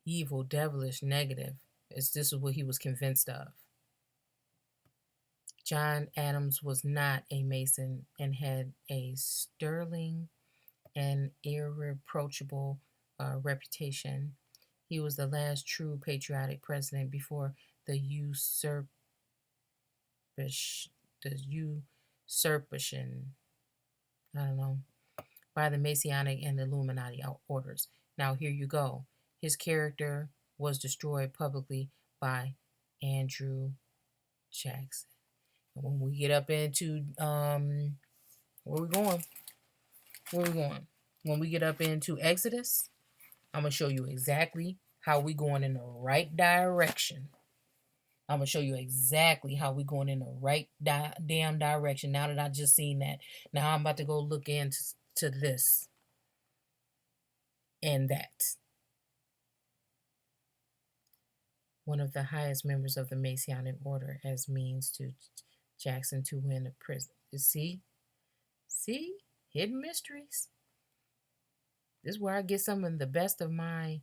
Evil, devilish, negative. This is what he was convinced of. John Adams was not a Mason and had a sterling and irreproachable reputation. He was the last true patriotic president before the usurpation, I don't know, by the Masonic and Illuminati orders. Now here you go. His character was destroyed publicly by Andrew Jackson. And when we get up into where we going? Where we going? When we get up into Exodus, I'm gonna show you exactly how we going in the right direction. I'm gonna show you exactly how we going in the right damn direction. Now that I just seen that, now I'm about to go look into this and that. One of the highest members of the Masonic order as means to Jackson to win a prison. You see, hidden mysteries. This is where I get some of the best of my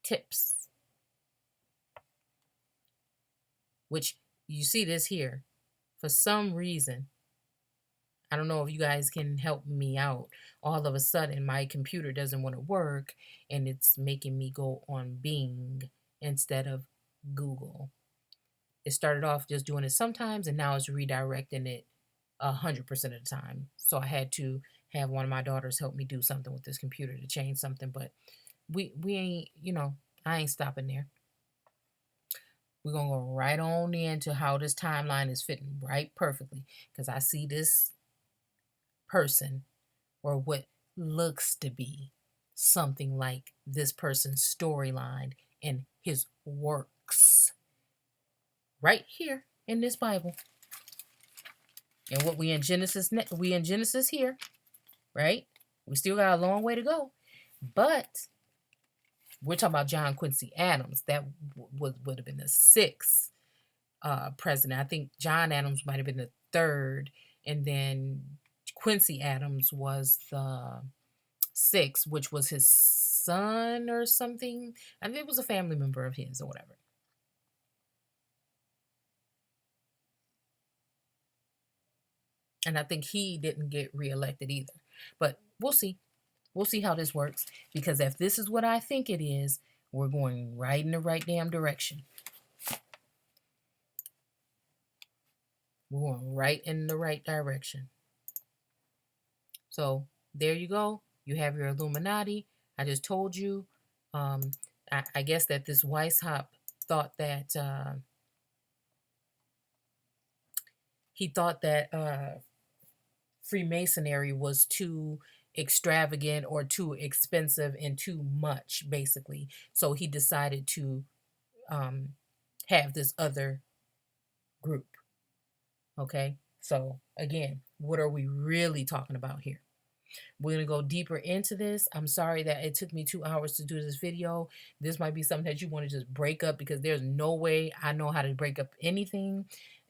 tips. Which you see this here. For some reason, I don't know if you guys can help me out. All of a sudden, my computer doesn't want to work, and it's making me go on Bing instead of Google. It started off just doing it sometimes, and now it's redirecting it 100% of the time. So I had to have one of my daughters help me do something with this computer to change something, but we ain't, I ain't stopping there. We're going to go right on into how this timeline is fitting right perfectly, because I see this person, or what looks to be something like this person's storyline and his works right here in this Bible. And what we in Genesis here, right? We still got a long way to go, but we're talking about John Quincy Adams. That would have been the sixth president. I think John Adams might have been the third, and then Quincy Adams was the sixth, which was his son or something. I think it was a family member of his or whatever. And I think he didn't get reelected either. But we'll see. We'll see how this works, because if this is what I think it is, we're going right in the right damn direction. We're going right in the right direction. So there you go. You have your Illuminati. I just told you. I guess that this Weishaupt thought that he thought that Freemasonry was too extravagant or too expensive and too much, basically. So he decided to have this other group. Okay, so again, what are we really talking about here? We're going to go deeper into this. I'm sorry that it took me 2 hours to do this video. This might be something that you want to just break up, because there's no way I know how to break up anything.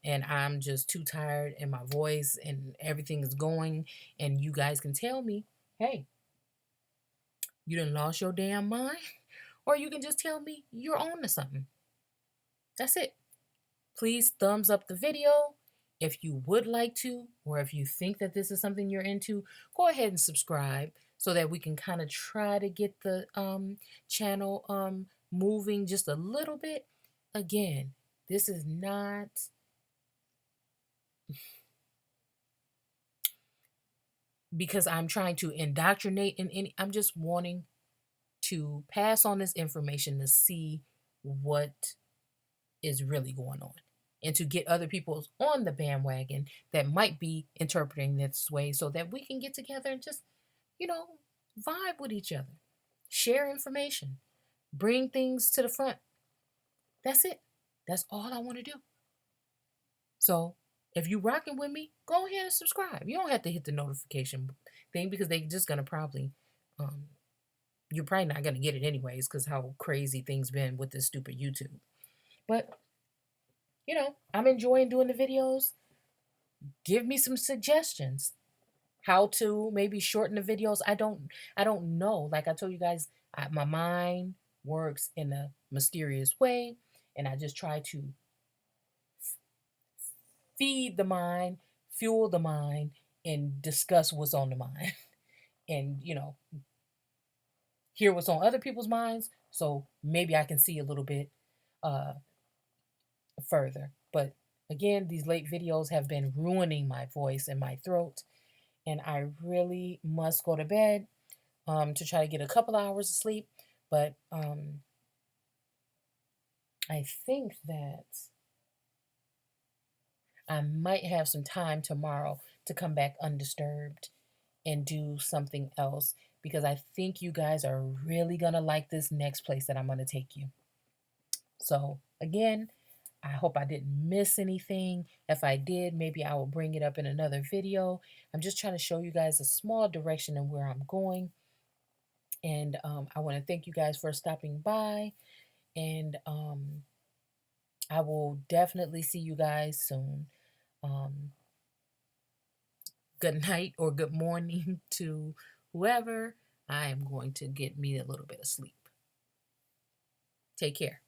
And I'm just too tired, and my voice and everything is going. And you guys can tell me, hey, you done lost your damn mind. Or you can just tell me you're on to something. That's it. Please thumbs up the video. If you would like to, or if you think that this is something you're into, go ahead and subscribe so that we can kind of try to get the channel moving just a little bit, again, this is not because I'm trying to indoctrinate in any, I'm just wanting to pass on this information to see what is really going on and to get other people on the bandwagon that might be interpreting this way so that we can get together and just, you know, vibe with each other, share information, bring things to the front. That's it. That's all I want to do. So if you rocking with me, go ahead and subscribe. You don't have to hit the notification thing because they just gonna probably you're probably not gonna get it anyways because how crazy things been with this stupid YouTube. But I'm enjoying doing the videos. Give me some suggestions. How to maybe shorten the videos. I don't know. Like I told you guys, my mind works in a mysterious way, and I just try to feed the mind, fuel the mind, and discuss what's on the mind. And hear what's on other people's minds. So maybe I can see a little bit uh further. But again, these late videos have been ruining my voice and my throat, and I really must go to bed to try to get a couple hours of sleep. But I think that I might have some time tomorrow to come back undisturbed and do something else because I think you guys are really going to like this next place that I'm going to take you. So, again, I hope I didn't miss anything. If I did, maybe I will bring it up in another video. I'm just trying to show you guys a small direction and where I'm going. And I want to thank you guys for stopping by. And I will definitely see you guys soon. Good night or good morning to whoever. I am going to get me a little bit of sleep. Take care.